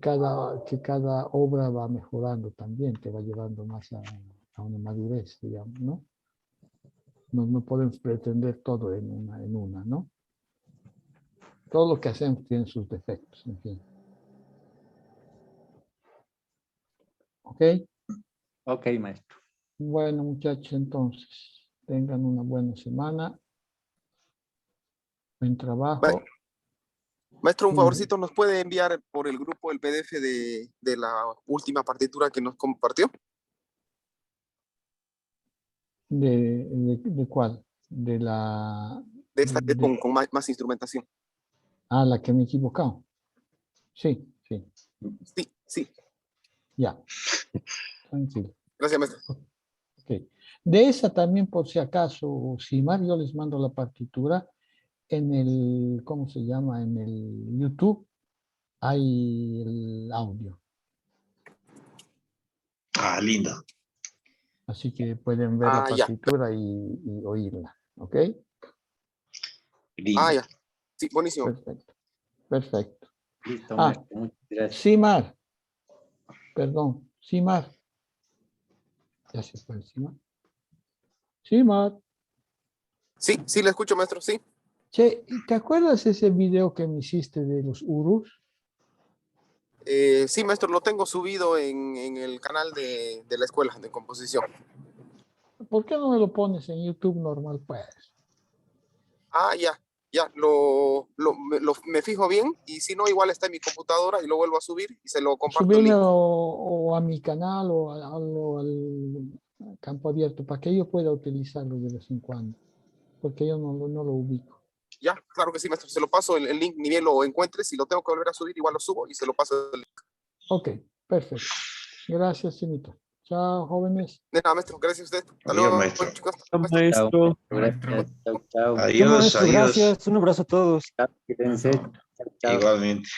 cada obra va mejorando también, te va llevando más a una madurez, digamos, ¿no? No podemos pretender todo en una, ¿no? Todo lo que hacemos tiene sus defectos, en fin. ¿Ok? Ok, maestro. Bueno, muchachos, entonces, tengan una buena semana. Buen trabajo. Maestro, un Sí. favorcito, ¿nos puede enviar por el grupo el PDF de la última partitura que nos compartió? ¿De cuál? De la... De esta que es con más instrumentación. Ah, la que me he equivocado. Sí. Sí. Ya. Tranquilo. Gracias, maestro. Ok. De esa también, por si acaso, Simar, yo les mando la partitura en el, ¿cómo se llama? En el YouTube hay el audio. Ah, lindo. Así que pueden ver la Ya. partitura y oírla. ¿Ok? Lindo. Ya. Sí, buenísimo. Perfecto. Listo, maestro. Muchas gracias. Simar. Perdón. Simar. Ya se fue Simar. Simar. Sí, le escucho, maestro, sí. Che, ¿te acuerdas ese video que me hiciste de los urus? Sí, maestro, lo tengo subido en el canal de la escuela de composición. ¿Por qué no me lo pones en YouTube normal, pues? Ya. Me fijo bien y si no, igual está en mi computadora y lo vuelvo a subir y se lo comparto el Subirme link. o a mi canal o al campo abierto para que yo pueda utilizarlo de vez en cuando, porque yo no lo ubico. Ya, claro que sí, maestro. Se lo paso el link, ni bien lo encuentres. Si lo tengo que volver a subir, igual lo subo y se lo paso el link. Ok, perfecto. Gracias, Simito. Chao, jóvenes. De nada, maestro. Gracias a usted. Hasta Adiós, luego, maestro. chicos. Maestro. Gracias. Chao, chao. Adiós, Maestro, adiós. gracias. Un abrazo a todos. Chao, cuídense. Chao, chao. Igualmente.